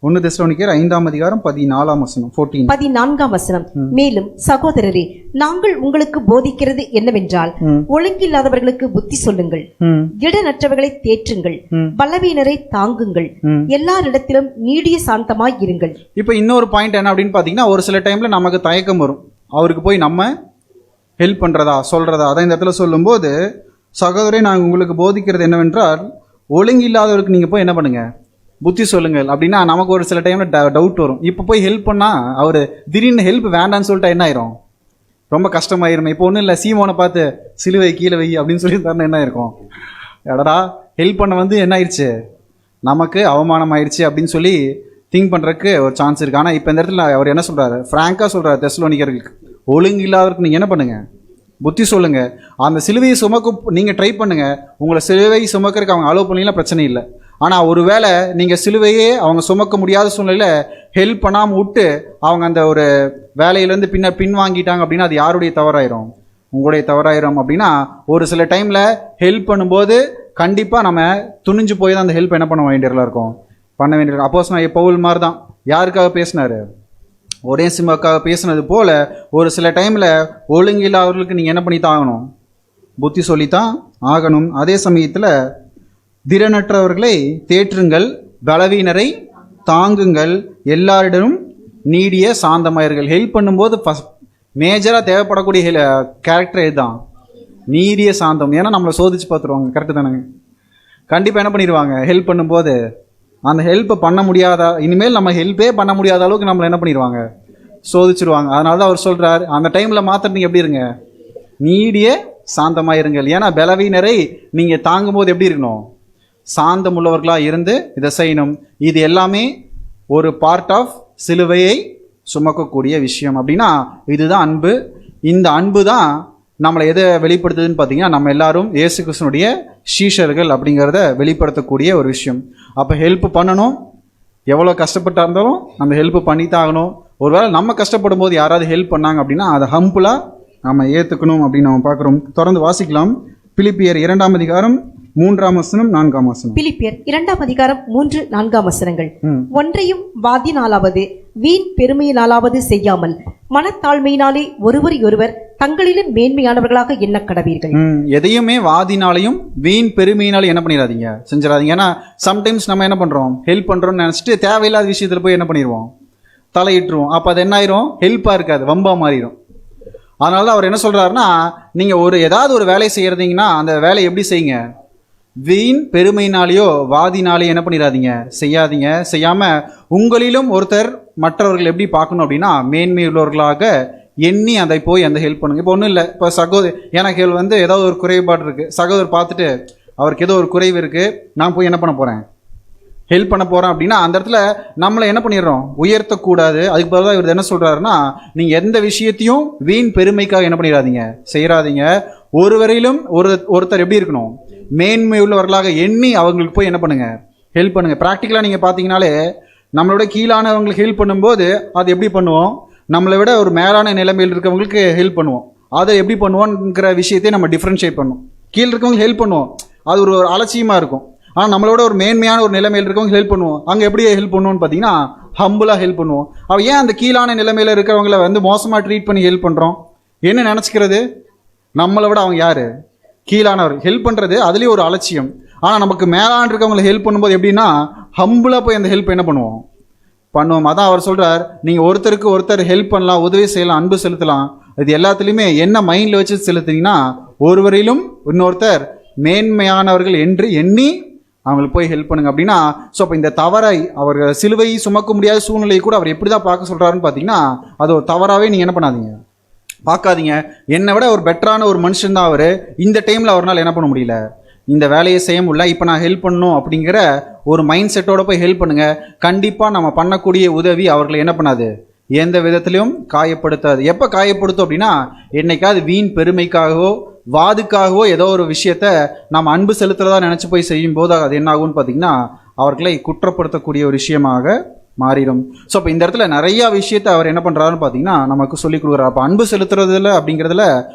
1 தெசலோனிக்கேயர் 5ஆம் அதிகாரம் 14ஆம் வசனம். 14ஆம் வசனம். மேலும் சகோதரரே, நாங்கள் உங்களுக்கு போதிக்கிறது என்னவென்றால், ஒழுங்கில்லாதவர்களுக்கு புத்தி சொல்லுங்கள், திடனற்றவர்களை தேற்றுங்கள், பலவீனரை தாங்குங்கள், எல்லாரிடத்திலும் நீடிய சாந்தமாய் இருங்கள். இப்போ இன்னொரு பாயிண்ட் என்ன அப்படின்னு பார்த்தீங்கன்னா, ஒரு சில டைம்ல நமக்கு தயக்கம் வரும், அவருக்கு போய் நம்ம ஹெல்ப் பண்றதா சொல்றதா. அதான் இந்த இடத்துல சொல்லும்போது, சகோதரே நாங்கள் உங்களுக்கு போதிக்கிறது என்னவென்றால், ஒழுங்கில்லாதவருக்கு நீங்க போய் என்ன பண்ணுங்க, புத்தி சொல்லுங்கள் அப்படின்னா நமக்கு ஒரு சில டைம்ல டவுட் வரும். இப்போ போய் ஹெல்ப் பண்ணா அவர் திடீர்னு ஹெல்ப் வேண்டான்னு சொல்லிட்டா என்ன ஆயிரும், ரொம்ப கஷ்டமாயிருமே. இப்போ ஒன்றும் இல்லை, சீமோனை பார்த்து சிலுவை கீழே வை அப்படின்னு சொல்லி தரணும், என்ன இருக்கும், எடடா ஹெல்ப் பண்ண வந்து என்ன ஆயிடுச்சு, நமக்கு அவமானம் ஆயிடுச்சு அப்படின்னு சொல்லி திங்க் பண்ணுறதுக்கு ஒரு சான்ஸ் இருக்குது. ஆனால் இப்போ இந்த இடத்துல அவர் என்ன சொல்கிறாரு, ஃப்ராங்காக சொல்கிறார் தெசலோனிக்கர்களுக்கு, ஒழுங்கு இல்லாதவருக்கு நீங்கள் என்ன பண்ணுங்கள், புத்தி சொல்லுங்க. அந்த சிலுவையை சுமக்க நீங்கள் ட்ரை பண்ணுங்க. உங்களை சிலுவை சுமக்கிறதுக்கு அவங்க அலோவ் பண்ணலாம், பிரச்சனை இல்லை. ஆனால் ஒருவேளை நீங்கள் சிலுவையே அவங்க சுமக்க முடியாத சூழ்நிலையில் ஹெல்ப் பண்ணாமல் விட்டு அவங்க அந்த ஒரு வேலையிலேருந்து பின்வாங்கிட்டாங்க அப்படின்னா அது யாருடைய தவறாயிரும், உங்களுடைய தவறாயிரும். அப்படின்னா ஒரு சில டைமில் ஹெல்ப் பண்ணும்போது கண்டிப்பாக நம்ம துணிஞ்சு போய் தான் அந்த ஹெல்ப் என்ன பண்ண வேண்டியதாக இருக்கும், பண்ண வேண்டியிருக்கும். அப்போஸ் நான் பவுல் மாதிரி தான் யாருக்காக பேசினார், ஒரே சிம்மாக்காக பேசினது போல ஒரு சில டைமில் ஒழுங்கில்லாதவர்களுக்கு நீங்கள் என்ன பண்ணி தான் ஆகணும், புத்தி சொல்லித்தான் ஆகணும். அதே சமயத்தில் திறனற்றவர்களை தேற்றுங்கள், பலவீனரை தாங்குங்கள், எல்லாரிடமும் நீடிய சாந்தமாயர்கள். ஹெல்ப் பண்ணும்போது மேஜராக தேவைப்படக்கூடிய கேரக்டர் இதுதான், நீடிய சாந்தம். ஏன்னா நம்மளை சோதிச்சு பார்த்துருவாங்க, கரெக்டு தானேங்க. கண்டிப்பாக என்ன பண்ணிடுவாங்க, ஹெல்ப் பண்ணும்போது அந்த ஹெல்ப்பை பண்ண முடியாத, இனிமேல் நம்ம ஹெல்ப்பே பண்ண முடியாத அளவுக்கு நம்மளை என்ன பண்ணிடுவாங்க, சோதிச்சிருவாங்க. அதனால தான் அவர் சொல்கிறார், அந்த டைமில் மாத்திரம் நீங்கள் எப்படி இருங்க, நீடிய சாந்தமாயிருங்கள். ஏன்னா பலவீனரை நீங்கள் தாங்கும்போது எப்படி இருக்கணும், சாந்தம் உள்ளவர்களாக இருந்து இதை செய்யணும். இது எல்லாமே ஒரு பார்ட் ஆஃப் சிலுவையை சுமக்கக்கூடிய விஷயம். அப்படின்னா இதுதான் அன்பு. இந்த அன்பு தான் நம்மளை எதை வெளிப்படுத்துதுன்னு பார்த்தீங்கன்னா, நம்ம எல்லாரும் இயேசு கிறிஸ்துனுடைய சீஷர்கள் அப்படிங்கிறத வெளிப்படுத்தக்கூடிய ஒரு விஷயம். அப்போ ஹெல்ப் பண்ணணும், எவ்வளோ கஷ்டப்பட்டா இருந்தாலும் நம்ம ஹெல்ப் பண்ணித்தான் ஆகணும். ஒருவேளை நம்ம கஷ்டப்படும் போது யாராவது ஹெல்ப் பண்ணாங்க அப்படின்னா அதை ஹம்புலாக நம்ம ஏற்றுக்கணும் அப்படின்னு நம்ம பார்க்குறோம். தொடர்ந்து வாசிக்கலாம். பிலிப்பியர் 2ஆம் அதிகாரம் 3ஆம் வசனம் 4ஆம் வசனம். பிலிப்பியர் 2ஆம் அதிகாரம் 3, 4ஆம் வசனங்கள். ஒன்றையும் வாதினாலாவது வீண் பெருமையினாலாவது செய்யாமல் மனத்தாழ்மையினாலே ஒருவர் தங்களிலும் மேன்மையானவர்களாக எண்ண கடவீர்கள். எதையுமே வாதினாலையும் வீண் பெருமையினாலும் என்ன பண்ணிடாதீங்க, செஞ்சிடாதீங்க. ஏன்னா சம்டைம்ஸ் நம்ம என்ன பண்றோம், ஹெல்ப் பண்றோம்னு நினைச்சிட்டு தேவையில்லாத விஷயத்துல போய் என்ன பண்ணிடுவோம், தலையிட்டுருவோம். அப்ப அது என்ன ஆயிரும், ஹெல்ப்பா இருக்காது, வம்பா மாறிடும். அதனால அவர் என்ன சொல்றாருன்னா, நீங்க ஏதாவது ஒரு வேலையை செய்யறதீங்கன்னா அந்த வேலையை எப்படி செய்யுங்க, வீண் பெருமையினாலேயோ வாதினாலேயோ என்ன பண்ணிடாதீங்க, செய்யாதீங்க. செய்யாம உங்களிலும் ஒருத்தர் மற்றவர்கள் எப்படி பார்க்கணும் அப்படின்னா மேன்மை உள்ளவர்களாக எண்ணி அதை போய் அந்த ஹெல்ப் பண்ணுங்க. இப்போ ஒன்றும் இல்லை, இப்போ எனக்கு ஏதாவது ஒரு குறைபாடு இருக்குது, சகோதரர் பார்த்துட்டு அவருக்கு ஏதோ ஒரு குறைவு இருக்குது, நான் போய் என்ன பண்ண போகிறேன், ஹெல்ப் பண்ண போகிறேன் அப்படின்னா அந்த இடத்துல நம்மளை என்ன பண்ணிடுறோம், உயர்த்தக்கூடாது. அதுக்கு பதிலாக இவர் என்ன சொல்கிறாருன்னா, நீங்கள் எந்த விஷயத்தையும் வீண் பெருமைக்காக என்ன பண்ணிடாதீங்க, செய்யறாதீங்க. ஒருவரையிலும் ஒருத்தர் எப்படி இருக்கணும், மேன்மை உள்ளவர்களாக எண்ணி அவங்களுக்கு போய் என்ன பண்ணுங்க, ஹெல்ப் பண்ணுங்க. ப்ராக்டிக்கலாக நீங்கள் பார்த்தீங்கனாலே நம்மளோட கீழானவங்களுக்கு ஹெல்ப் பண்ணும்போது அது எப்படி பண்ணுவோம், நம்மளை விட ஒரு மேலான நிலைமையில் இருக்கவங்களுக்கு ஹெல்ப் பண்ணுவோம். அதை எப்படி பண்ணுவோங்கிற விஷயத்தை நம்ம டிஃப்ரென்ஷியேட் பண்ணுவோம். கீழே இருக்கவங்க ஹெல்ப் பண்ணுவோம், அது ஒரு அலட்சியமாக இருக்கும். ஆனால் நம்மளோட ஒரு மேன்மையான ஒரு நிலைமையில் இருக்கவங்க ஹெல்ப் பண்ணுவோம். அங்கே எப்படி ஹெல்ப் பண்ணுவோம்னு பார்த்தீங்கன்னா ஹம்பிளாக ஹெல்ப் பண்ணுவோம். அவ ஏன் அந்த கீழான நிலைமையில் இருக்கிறவங்கள வந்து மோசமாக ட்ரீட் பண்ணி ஹெல்ப் பண்ணுறோம்? என்ன நினச்சிக்கிறது, நம்மளை விட அவங்க யார், கீழானவர். ஹெல்ப் பண்ணுறது அதுலேயும் ஒரு அலட்சியம். ஆனால் நமக்கு மேலான இருக்கவங்களை ஹெல்ப் பண்ணும்போது எப்படின்னா ஹம்பிளாக போய் அந்த ஹெல்ப் என்ன பண்ணுவோம், பண்ணுவோம். அதான் அவர் சொல்கிறார், நீங்கள் ஒருத்தருக்கு ஒருத்தர் ஹெல்ப் பண்ணலாம், உதவி செய்யலாம், அன்பு செலுத்தலாம். இது எல்லாத்துலேயுமே என்ன மைண்டில் வச்சு செலுத்தினீங்கன்னா ஒருவரிலும் இன்னொருத்தர் மேன்மையானவர்கள் என்று எண்ணி அவங்களுக்கு போய் ஹெல்ப் பண்ணுங்க அப்படின்னா. ஸோ அப்போ இந்த தவறை அவர் சிலுவை சுமக்க முடியாத சூழ்நிலையை கூட அவர் எப்படி தான் பார்க்க சொல்கிறாருன்னு பார்த்தீங்கன்னா அது ஒரு தவறாகவே நீங்கள் என்ன பண்ணாதீங்க, பார்க்காதீங்க. என்னை விட ஒரு பெட்டரான ஒரு மனுஷன் தான் அவர். இந்த டைமில் அவரால் என்ன பண்ண முடியல, இந்த வேலையை செய்ய முடியல, இப்போ நான் ஹெல்ப் பண்ணணும் அப்படிங்கிற ஒரு மைண்ட் செட்டோட போய் ஹெல்ப் பண்ணுங்க. கண்டிப்பாக நம்ம பண்ணக்கூடிய உதவி அவர்களை என்ன பண்ணாது, எந்த விதத்திலையும் காயப்படுத்தாது. எப்போ காயப்படுத்தும் அப்படின்னா என்னைக்காவது வீண் பெருமைக்காகவோ வாதுக்காகவோ ஏதோ ஒரு விஷயத்த நம்ம அன்பு செலுத்துறதா நினச்சி போய் செய்யும் போது அது என்ன ஆகும்னு பார்த்தீங்கன்னா அவர்களை குற்றப்படுத்தக்கூடிய ஒரு விஷயமாக மாறிடும். ஸோ அப்போ இந்த இடத்துல நிறையா விஷயத்தை அவர் என்ன பண்ணுறாருன்னு பார்த்தீங்கன்னா நமக்கு சொல்லிக் கொடுக்குறாரு. அப்போ அன்பு செலுத்துறதுல அப்படிங்கிறதுல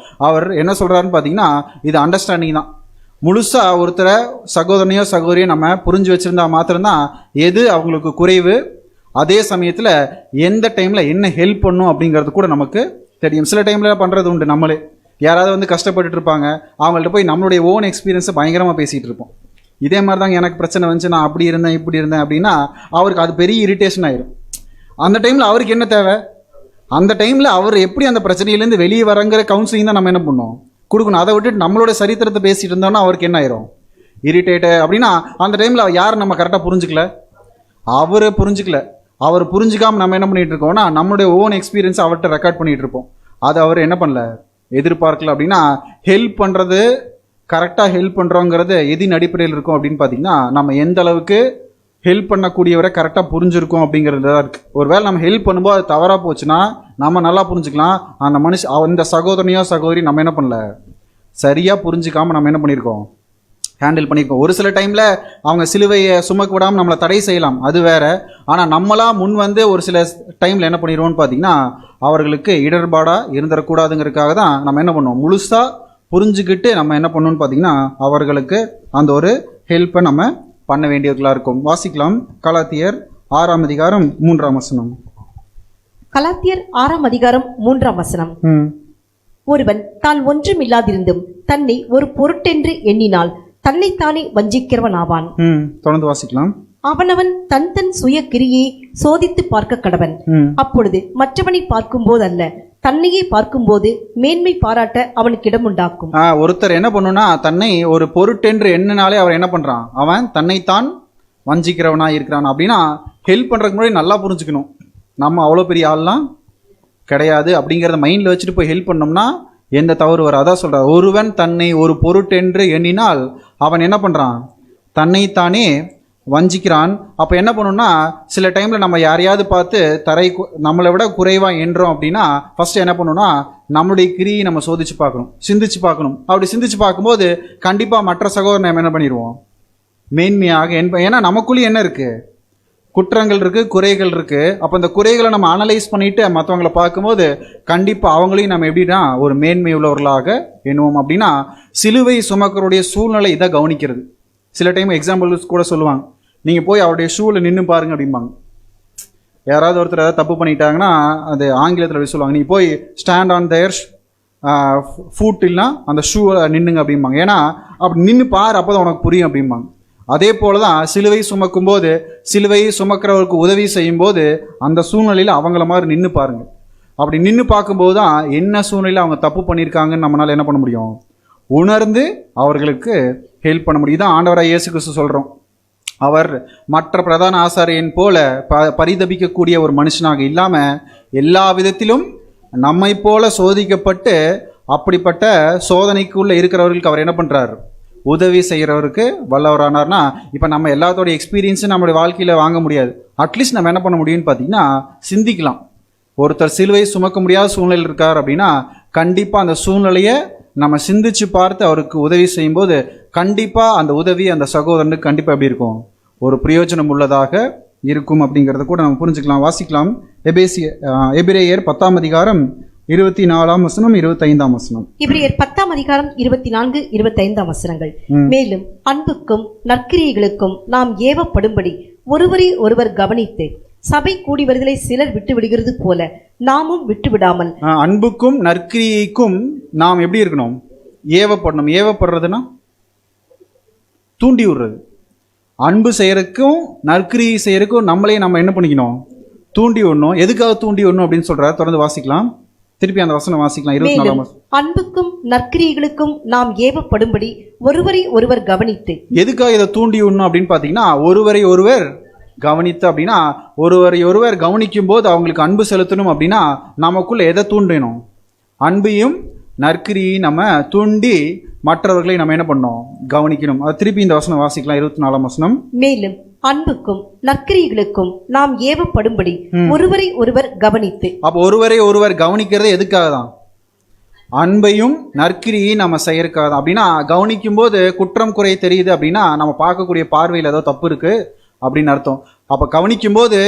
அவர் என்ன சொல்கிறாருன்னு பார்த்தீங்கன்னா இது அண்டர்ஸ்டாண்டிங் தான். முழுசாக ஒருத்தரை சகோதரனையோ சகோதரியோ நம்ம புரிஞ்சு வச்சுருந்தா மாத்திரம்தான் எது அவங்களுக்கு குறைவு, அதே சமயத்தில் எந்த டைமில் என்ன ஹெல்ப் பண்ணும் அப்படிங்கிறது கூட நமக்கு தெரியும். சில டைமில் பண்ணுறது உண்டு, நம்மளே யாராவது வந்து கஷ்டப்பட்டுட்டு இருப்பாங்க, அவங்கள்ட்ட போய் நம்மளுடைய ஓன் எக்ஸ்பீரியன்ஸை பயங்கரமாக பேசிகிட்டு இருப்போம். இதே மாதிரி தாங்க எனக்கு பிரச்சனை வந்துச்சு, நான் அப்படி இருந்தேன் இப்படி இருந்தேன் அப்படின்னா அவருக்கு அது பெரிய இரிட்டேஷன் ஆயிரும். அந்த டைமில் அவருக்கு என்ன தேவை, அந்த டைமில் அவர் எப்படி அந்த பிரச்சனையிலேருந்து வெளியே வரங்கிற கவுன்சிலிங் தான் நம்ம என்ன பண்ணோம், கொடுக்கணும். அதை விட்டுட்டு நம்மளோட சரித்திரத்தை பேசிகிட்டு இருந்தோம்னா அவருக்கு என்ன ஆயிரும், இரிட்டேட்டு. அப்படின்னா அந்த டைமில் யார் நம்ம கரெக்டாக புரிஞ்சுக்கல, அவரை புரிஞ்சுக்கல. அவர் புரிஞ்சுக்காமல் நம்ம என்ன பண்ணிகிட்டு இருக்கோம்னா நம்மளுடைய ஓன் எக்ஸ்பீரியன்ஸ் அவர்கிட்ட ரெக்கார்ட் பண்ணிகிட்டு இருப்போம். அது அவர் என்ன பண்ணல, எதிர்பார்க்கல. அப்படின்னா ஹெல்ப் பண்ணுறது, கரெக்டாக ஹெல்ப் பண்ணுறோங்கிறது எதின் அடிப்படையில் இருக்கும் அப்படின்னு பார்த்தீங்கன்னா நம்ம எந்த அளவுக்கு ஹெல்ப் பண்ணக்கூடியவரை கரெக்டாக புரிஞ்சிருக்கோம் அப்படிங்கிறது தான் இருக்குது. ஒருவேளை நம்ம ஹெல்ப் பண்ணும்போது அது தவறாக போச்சுன்னா நம்ம நல்லா புரிஞ்சுக்கலாம், அந்த சகோதரனையோ சகோதரி நம்ம என்ன பண்ணல, சரியாக புரிஞ்சுக்காமல் நம்ம என்ன பண்ணியிருக்கோம், ஹேண்டில் பண்ணியிருக்கோம். ஒரு சில டைமில் அவங்க சிலுவையை சுமக்க விடாமல் நம்மளை தடை செய்யலாம், அது வேற. ஆனால் நம்மளாம் முன் வந்து ஒரு சில டைமில் என்ன பண்ணிடுவோம்னு பார்த்தீங்கன்னா அவர்களுக்கு இடர்பாடாக இருந்துடக்கூடாதுங்கிறதுக்காக தான் நம்ம என்ன பண்ணுவோம், முழுசாக புரிஞ்சுக்கிட்டு நம்ம என்ன பண்ணணும்னு பார்த்தீங்கன்னா அவர்களுக்கு அந்த ஒரு ஹெல்ப்பை நம்ம பண்ண வேண்டியவர்களாக இருக்கும். வாசிக்கலாம் கலாத்தியர் 6ஆம் அதிகாரம் 3ஆம் வசனம். கலாத்தியர் 6ஆம் அதிகாரம் 3ஆம் வசனம். ஒருவன் தான் ஒன்றும் இல்லாதிருந்தும் தன்னை ஒரு பொருட்டென்று எண்ணினால் தன்னைத்தானே வஞ்சிக்கிறவன் ஆவான். தொடர்ந்து வாசிக்கலாம். அவனவன் தன் தன் சுய கிரியை சோதித்து பார்க்க கடவன். அப்பொழுது மற்றவனை பார்க்கும் போது அல்ல, தன்னையே பார்க்கும் போது மேன்மை பாராட்ட அவனுக்கு இடம் உண்டாக்கும். ஒருத்தர் என்ன பண்ணுனா தன்னை ஒரு பொருட்டென்று எண்ணினாலே அவர் என்ன பண்றான், அவன் தன்னைத்தான் வஞ்சிக்கிறவனா இருக்கிறான். அப்படின்னா ஹெல்ப் பண்றதுக்கு முன்னாடி நல்லா புரிஞ்சுக்கணும், நம்ம அவ்வளோ பெரிய ஆள்லாம் கிடையாது அப்படிங்கிறத மைண்டில் வச்சுட்டு போய் ஹெல்ப் பண்ணோம்னா எந்த தவறு வரும். அதான் சொல்கிறார், ஒருவன் தன்னை ஒரு பொருட்டென்று எண்ணினால் அவன் என்ன பண்ணுறான், தன்னைத்தானே வஞ்சிக்கிறான். அப்போ என்ன பண்ணணும்னா சில டைமில் நம்ம யாரையாவது பார்த்து நம்மளை விட குறைவாக எண்ணுறோம் அப்படின்னா ஃபஸ்ட்டு என்ன பண்ணணும்னா நம்மளுடைய கிரியை நம்ம சோதிச்சு பார்க்கணும், சிந்திச்சு பார்க்கணும். அப்படி சிந்திச்சு பார்க்கும்போது கண்டிப்பாக மற்ற சகோதரனை நம்ம என்ன பண்ணிடுவோம், மேன்மையாக ஏன்னா நமக்குள்ளேயும் என்ன இருக்குது, குற்றங்கள் இருக்குது, குறைகள் இருக்குது. அப்போ இந்த குறைகளை நம்ம அனலைஸ் பண்ணிவிட்டு மற்றவங்களை பார்க்கும்போது கண்டிப்பாக அவங்களையும் நம்ம எப்படின்னா ஒரு மேன்மை உள்ளவர்களாக எண்ணுவோம். அப்படின்னா சிலுவை சுமக்கருடைய சூழ்நிலை இதை கவனிக்கிறது. சில டைம் எக்ஸாம்பிள்ஸ் கூட சொல்லுவாங்க, நீங்கள் போய் அவருடைய ஷூவில் நின்று பாருங்க அப்படிம்பாங்க. யாராவது ஒருத்தர் ஏதாவது தப்பு பண்ணிட்டாங்கன்னா அது ஆங்கிலத்தில் அப்படி சொல்லுவாங்க, நீ போய் ஸ்டாண்ட் ஆன் தேர் ஃபுட் இல்லைனா அந்த ஷூவை நின்றுங்க அப்படிம்பாங்க. ஏன்னா அப்படி நின்று பார், அப்போ தான் உனக்கு புரியும் அப்படிம்பாங்க. அதே போல தான் சிலுவை சுமக்கும் போது, சிலுவையை சுமக்கிறவருக்கு உதவி செய்யும் போது அந்த சூழ்நிலையில் அவங்கள மாதிரி நின்று பாருங்க. அப்படி நின்று பார்க்கும்போது தான் என்ன சூழ்நிலையில் அவங்க தப்பு பண்ணியிருக்காங்கன்னு நம்மளால் என்ன பண்ண முடியும், உணர்ந்து அவர்களுக்கு ஹெல்ப் பண்ண முடியும். தான் ஆண்டவராக இயேசு கிறிஸ்து சொல்கிறோம், அவர் மற்ற பிரதான ஆசாரியன் போல பரிதபிக்கக்கூடிய ஒரு மனுஷனாக இல்லாமல் எல்லா விதத்திலும் நம்மை போல சோதிக்கப்பட்டு அப்படிப்பட்ட சோதனைக்குள்ளே இருக்கிறவர்களுக்கு அவர் என்ன பண்ணுறார், உதவி செய்கிறவருக்கு வல்லவரானார்னா. இப்போ நம்ம எல்லாத்தோடைய எக்ஸ்பீரியன்ஸும் நம்மளுடைய வாழ்க்கையில் வாங்க முடியாது. அட்லீஸ்ட் நம்ம என்ன பண்ண முடியும்னு பார்த்தீங்கன்னா சிந்திக்கலாம். ஒருத்தர் சிலுவை சுமக்க முடியாத சூழ்நிலையில் இருக்கார் அப்படின்னா கண்டிப்பாக அந்த சூழ்நிலையை நம்ம சிந்திச்சு பார்த்து அவருக்கு உதவி செய்யும்போது கண்டிப்பாக அந்த உதவி அந்த சகோதரனுக்கு கண்டிப்பாக எப்படி இருக்கும், ஒரு பிரயோஜனம் உள்ளதாக இருக்கும் அப்படிங்கிறத கூட நம்ம புரிஞ்சுக்கலாம். வாசிக்கலாம். எபிரேயர் 10ஆம் அதிகாரம் 24ஆம் வசனம் 25ஆம் வசனம். எபிரேயர் 10ஆம் அதிகாரம் 24, 25ஆம் வசனங்கள். மேலும் அன்புக்கும் நற்கிரியைகளுக்கும் நாம் ஏவப்படும்படி ஒருவரை ஒருவர் கவனித்து சபை கூடி வருதலை சிலர் விட்டு விடுகிறது போல நாமும் விட்டு விடாமல். அன்புக்கும் நற்கிரியைக்கும் நாம் எப்படி இருக்கணும்? ஏவப்படணும். ஏவப்படுறதுன்னா தூண்டி விடுறது. அன்பு செய்யறதுக்கும் நற்கிரியை செய்யறதுக்கும் நம்ம என்ன பண்ணிக்கணும்? தூண்டி விடணும். எதுக்காக தூண்டி விடணும் அப்படின்னு சொல்றாரு. தொடர்ந்து வாசிக்கலாம். திருப்பி அந்த வசனம் வாசிக்கலாம். 24ஆம் வசனம். அன்புக்கும் நற்கிரியைகளுக்கும் நாம் ஏவப்படும்படி ஒருவரை ஒருவர் கவனித்து. எதுக்காக இதை தூண்டி விடணும் அப்படின்னு பாத்தீங்கன்னா, ஒருவரை ஒருவர் கவனித்து அப்படின்னா, ஒருவரை ஒருவர் கவனிக்கும் போது அவங்களுக்கு அன்பு செலுத்தணும் அப்படின்னா நமக்குள்ள எதை தூண்டணும்? அன்பையும் நற்கிரியை நம்ம தூண்டி மற்றவர்களை நம்ம என்ன பண்ணோம்? கவனிக்கணும். அது திருப்பி இந்த வசனம் வாசிக்கலாம். 24ஆம் வசனம். மேலும் அன்புக்கும் நற்கிரியைகளுக்கும் நாம் ஏவப்படும்படி ஒருவரை ஒருவர் கவனித்து. அப்ப ஒருவரை ஒருவர் கவனிக்கிறது எதுக்காக தான்? அன்பையும் நற்கிரியை நம்ம செய்யறதுக்காக தான். அப்படின்னா கவனிக்கும் போது குற்றம் குறை தெரியுது அப்படின்னா நம்ம பார்க்கக்கூடிய பார்வையில் ஏதோ தப்பு இருக்கு அப்படின்னு அர்த்தம். அப்ப கவனிக்கும் போது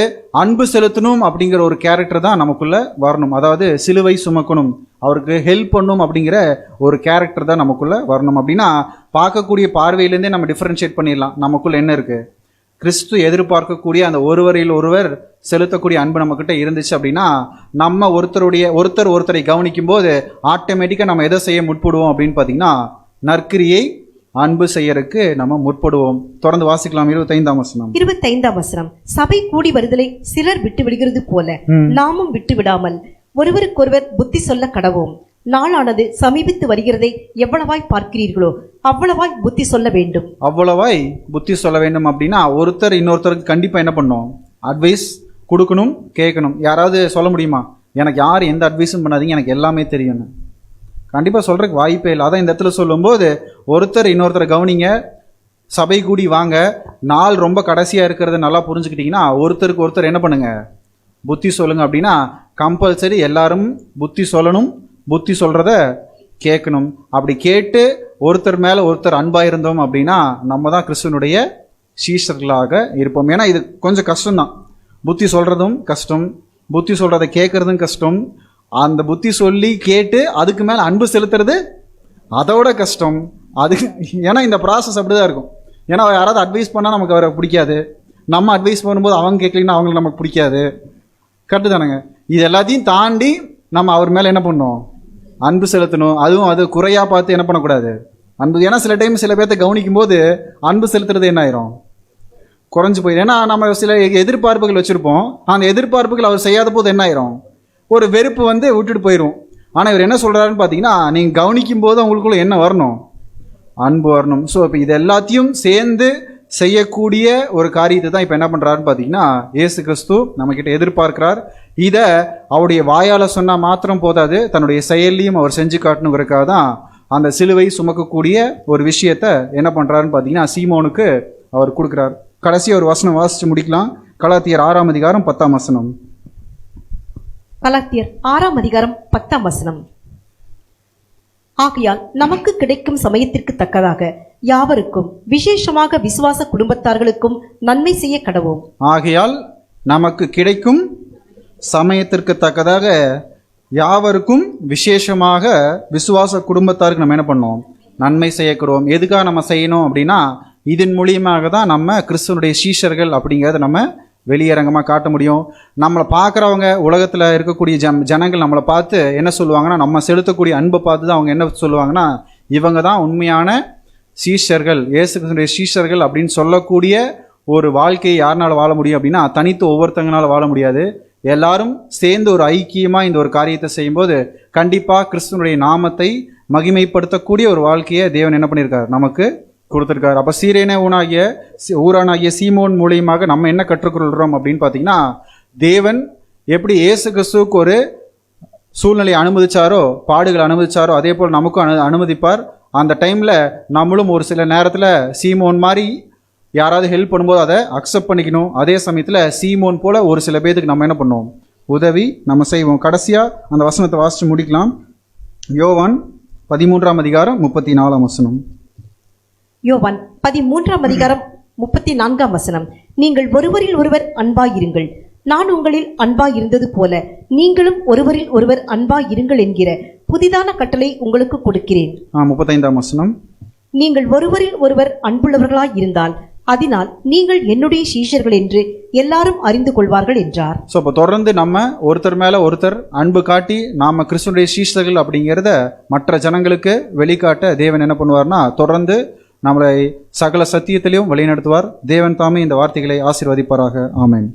அன்பு செலுத்தணும் அப்படிங்கிற ஒரு கேரக்டர் தான் நமக்குள்ள வரணும். அதாவது சிலுவை சுமக்கணும், அவருக்கு ஹெல்ப் பண்ணணும் அப்படிங்கிற ஒரு கேரக்டர் தான் நமக்குள்ள வரணும். அப்படின்னா பார்க்கக்கூடிய பார்வையிலேருந்தே நம்ம டிஃபரன்ஷியேட் பண்ணிடலாம் நமக்குள்ள என்ன இருக்கு. கிறிஸ்து எதிர்பார்க்கக்கூடிய அந்த ஒருவரில் ஒருவர் செலுத்தக்கூடிய அன்பு நம்ம கிட்ட இருந்துச்சு அப்படின்னா நம்ம ஒருத்தரை கவனிக்கும் போது ஆட்டோமேட்டிக்கா நம்ம எதை செய்ய முற்படுவோம் அப்படின்னு பாத்தீங்கன்னா நற்கிரியை அன்பு செய்யறதுக்கு நம்ம முற்படுவோம். தொடர்ந்து வாசிக்கலாம். 25ஆம் வசனம். 25ஆம் வசனம். சபை கூடி வருதலை சிலர் விட்டு விடுகிறது போல நாமும் விட்டு விடாமல் ஒருவருக்கொருவர் புத்தி சொல்ல கடவோம். நாளானது சமீபித்து வருகிறதை எவ்வளவாய் பார்க்கிறீர்களோ அவ்வளவாய் புத்தி சொல்ல வேண்டும். அவ்வளவாய் புத்தி சொல்ல வேண்டும் அப்படின்னா ஒருத்தர் இன்னொருத்தருக்கு கண்டிப்பா என்ன பண்ணணும்? அட்வைஸ் கொடுக்கணும், கேட்கணும். யாராவது சொல்ல முடியுமா, எனக்கு யார் எந்த அட்வைஸும் பண்ணாதீங்க, எனக்கு எல்லாமே தெரியும்? கண்டிப்பா சொல்றதுக்கு வாய்ப்பே இல்லை. அதான் இந்த இடத்துல சொல்லும்போது ஒருத்தர் இன்னொருத்தரை கவனிங்க, சபை கூடி வாங்க, நாள் ரொம்ப கடைசியா இருக்கிறத நல்லா புரிஞ்சுக்கிட்டீங்கன்னா ஒருத்தருக்கு ஒருத்தர் என்ன பண்ணுங்க? புத்தி சொல்லுங்க. அப்படின்னா கம்பல்சரி எல்லாரும் புத்தி சொல்லணும், புத்தி சொல்றத கேட்கணும். அப்படி கேட்டு ஒருத்தர் மேல ஒருத்தர் அன்பா இருந்தோம் அப்படின்னா நம்ம தான் கிறிஸ்துவனுடைய சீஷர்களாக இருப்போம். ஏன்னா இது கொஞ்சம் கஷ்டம்தான். புத்தி சொல்றதும் கஷ்டம், புத்தி சொல்றதை கேட்கறதும் கஷ்டம். அந்த புத்தி சொல்லி கேட்டு அதுக்கு மேல அன்பு செலுத்துறது அதோட கஷ்டம். ஏன்னா இந்த ப்ராசஸ் அப்படிதான் இருக்கும். ஏன்னா யாராவது அட்வைஸ் பண்ணா நமக்கு அவரை பிடிக்காது, நம்ம அட்வைஸ் பண்ணும்போது அவங்க கேட்கலன்னா அவங்களுக்கு நமக்கு பிடிக்காது. கரெக்டு தானேங்க? இது எல்லாத்தையும் தாண்டி நம்ம அவர் மேல என்ன பண்ணணும்? அன்பு செலுத்தணும். அதுவும் அது குறையா பார்த்து என்ன பண்ணக்கூடாது? அன்பு. ஏன்னா சில டைம் சில பேர்த்த கவனிக்கும் போது அன்பு செலுத்துறது என்ன ஆயிரும்? குறைஞ்சு போயிடும். ஏன்னா நம்ம சில எதிர்பார்ப்புகள் வச்சிருப்போம். அந்த எதிர்பார்ப்புகள் அவர் செய்யாத போது என்ன ஆயிரும்? ஒரு வெறுப்பு விட்டுட்டு போயிடும். ஆனா இவர் என்ன சொல்றாருன்னு பாத்தீங்கன்னா, நீங்க கவனிக்கும் போது அவங்களுக்குள்ள என்ன வரணும்? அன்பு வரணும். ஸோ இப்போ இது எல்லாத்தையும் சேர்ந்து செய்யக்கூடிய ஒரு காரியத்தை தான் இப்போ என்ன பண்றாருன்னு பாத்தீங்கன்னா இயேசு கிறிஸ்து நம்ம கிட்ட எதிர்பார்க்கிறார். இதை அவருடைய வாயால சொன்னா மாத்திரம் போதாது, தன்னுடைய செயல்லையும் அவர் செஞ்சு காட்டணுங்கிறதுக்காக தான் அந்த சிலுவை சுமக்கக்கூடிய ஒரு விஷயத்த என்ன பண்றாருன்னு பாத்தீங்கன்னா சீமோனுக்கு அவர் கொடுக்கிறார். கடைசி ஒரு வசனம் வாசிச்சு முடிக்கலாம். கலாத்தியர் 6ஆம் அதிகாரம் 10ஆம் வசனம். கலாத்தியர் 6ஆம் அதிகாரம் 10ஆம் வசனம். ஆகையால் நமக்கு கிடைக்கும் சமயத்திற்கு தக்கதாக யாவருக்கும் விசேஷமாக விசுவாச குடும்பத்தார்களுக்கும் நன்மை செய்ய கடவோம். ஆகையால் நமக்கு கிடைக்கும் சமயத்திற்கு தக்கதாக யாவருக்கும் விசேஷமாக விசுவாச குடும்பத்தாருக்கு நம்ம என்ன பண்ணோம்? நன்மை செய்யக்கூடுவோம். எதுக்காக நம்ம செய்யணும் அப்படின்னா இதன் மூலியமாக தான் நம்ம கிறிஸ்துவனுடைய சீஷர்கள் அப்படிங்கிறத நம்ம வெளியரங்கமாக காட்ட முடியும். நம்மளை பார்க்குறவங்க, உலகத்தில் இருக்கக்கூடிய ஜனங்கள் நம்மளை பார்த்து என்ன சொல்லுவாங்கன்னா, நம்ம செலுத்தக்கூடிய அன்பை பார்த்து தான் அவங்க என்ன சொல்லுவாங்கன்னா, இவங்க தான் உண்மையான சீஷர்கள், இயேசு கிறிஸ்துவினுடைய சீஷர்கள் அப்படின்னு சொல்லக்கூடிய ஒரு வாழ்க்கையை யாருனால வாழ முடியும் அப்படின்னா தனித்து ஒவ்வொருத்தங்களால வாழ முடியாது. எல்லாரும் சேர்ந்து ஒரு ஐக்கியமாக இந்த ஒரு காரியத்தை செய்யும்போது கண்டிப்பாக கிறிஸ்துவனுடைய நாமத்தை மகிமைப்படுத்தக்கூடிய ஒரு வாழ்க்கையை தேவன் என்ன பண்ணியிருக்காரு? நமக்கு கொடுத்துருக்காரு. அப்போ சீரேனே ஊரானாகிய சீமோன் மூலியமாக நம்ம என்ன கற்றுக்கொள்கிறோம் அப்படின்னு பார்த்தீங்கன்னா, தேவன் எப்படி இயேசு கிறிஸ்துவுக்கு ஒரு சூழ்நிலையை அனுமதிச்சாரோ, பாடுகளை அனுமதிச்சாரோ, அதே போல் நமக்கும் அனுமதிப்பார். அந்த டைமில் நம்மளும் ஒரு சில நேரத்தில் சீமோன் மாதிரி யாராவது ஹெல்ப் பண்ணும்போது அதை அக்செப்ட் பண்ணிக்கணும். அதே சமயத்தில் சீமோன் போல ஒரு சில பேருக்கு நம்ம என்ன பண்ணுவோம்? உதவி நம்ம செய்வோம். கடைசியாக அந்த வசனத்தை வாசித்து முடிக்கலாம். யோவான் 13ஆம் அதிகாரம் 34ஆம் வசனம். யோவான் 13ஆம் அதிகாரம் 34ஆம் வசனம். நீங்கள் ஒருவரில் ஒருவர் அன்பாயிருங்கள். நான் உங்களில் அன்பாயிருந்தது போல நீங்களும் ஒருவரில் ஒருவர் அன்பாயிருங்கள் என்கிற புதிதான கட்டளை உங்களுக்கு கொடுக்கிறேன். 35ஆம் வசனம். நீங்கள் ஒருவரில் ஒருவர் அன்புள்ளவர்களாய் இருந்தால் அதனால் நீங்கள் என்னுடைய சீஷர்கள் என்று எல்லாரும் அறிந்து கொள்வார்கள் என்றார். ஸோ இப்போ தொடர்ந்து நம்ம ஒருத்தர் மேல ஒருத்தர் அன்பு காட்டி நாம கிறிஸ்துடைய சீஷர்கள் அப்படிங்கிறத மற்ற ஜனங்களுக்கு வெளிக்காட்ட தேவன் என்ன பண்ணுவார்னா தொடர்ந்து நம்மளை சகல சத்தியத்திலையும் வழிநடத்துவார். தேவன் தாமே இந்த வார்த்தைகளை ஆசீர்வதிப்பாராக. ஆமென்.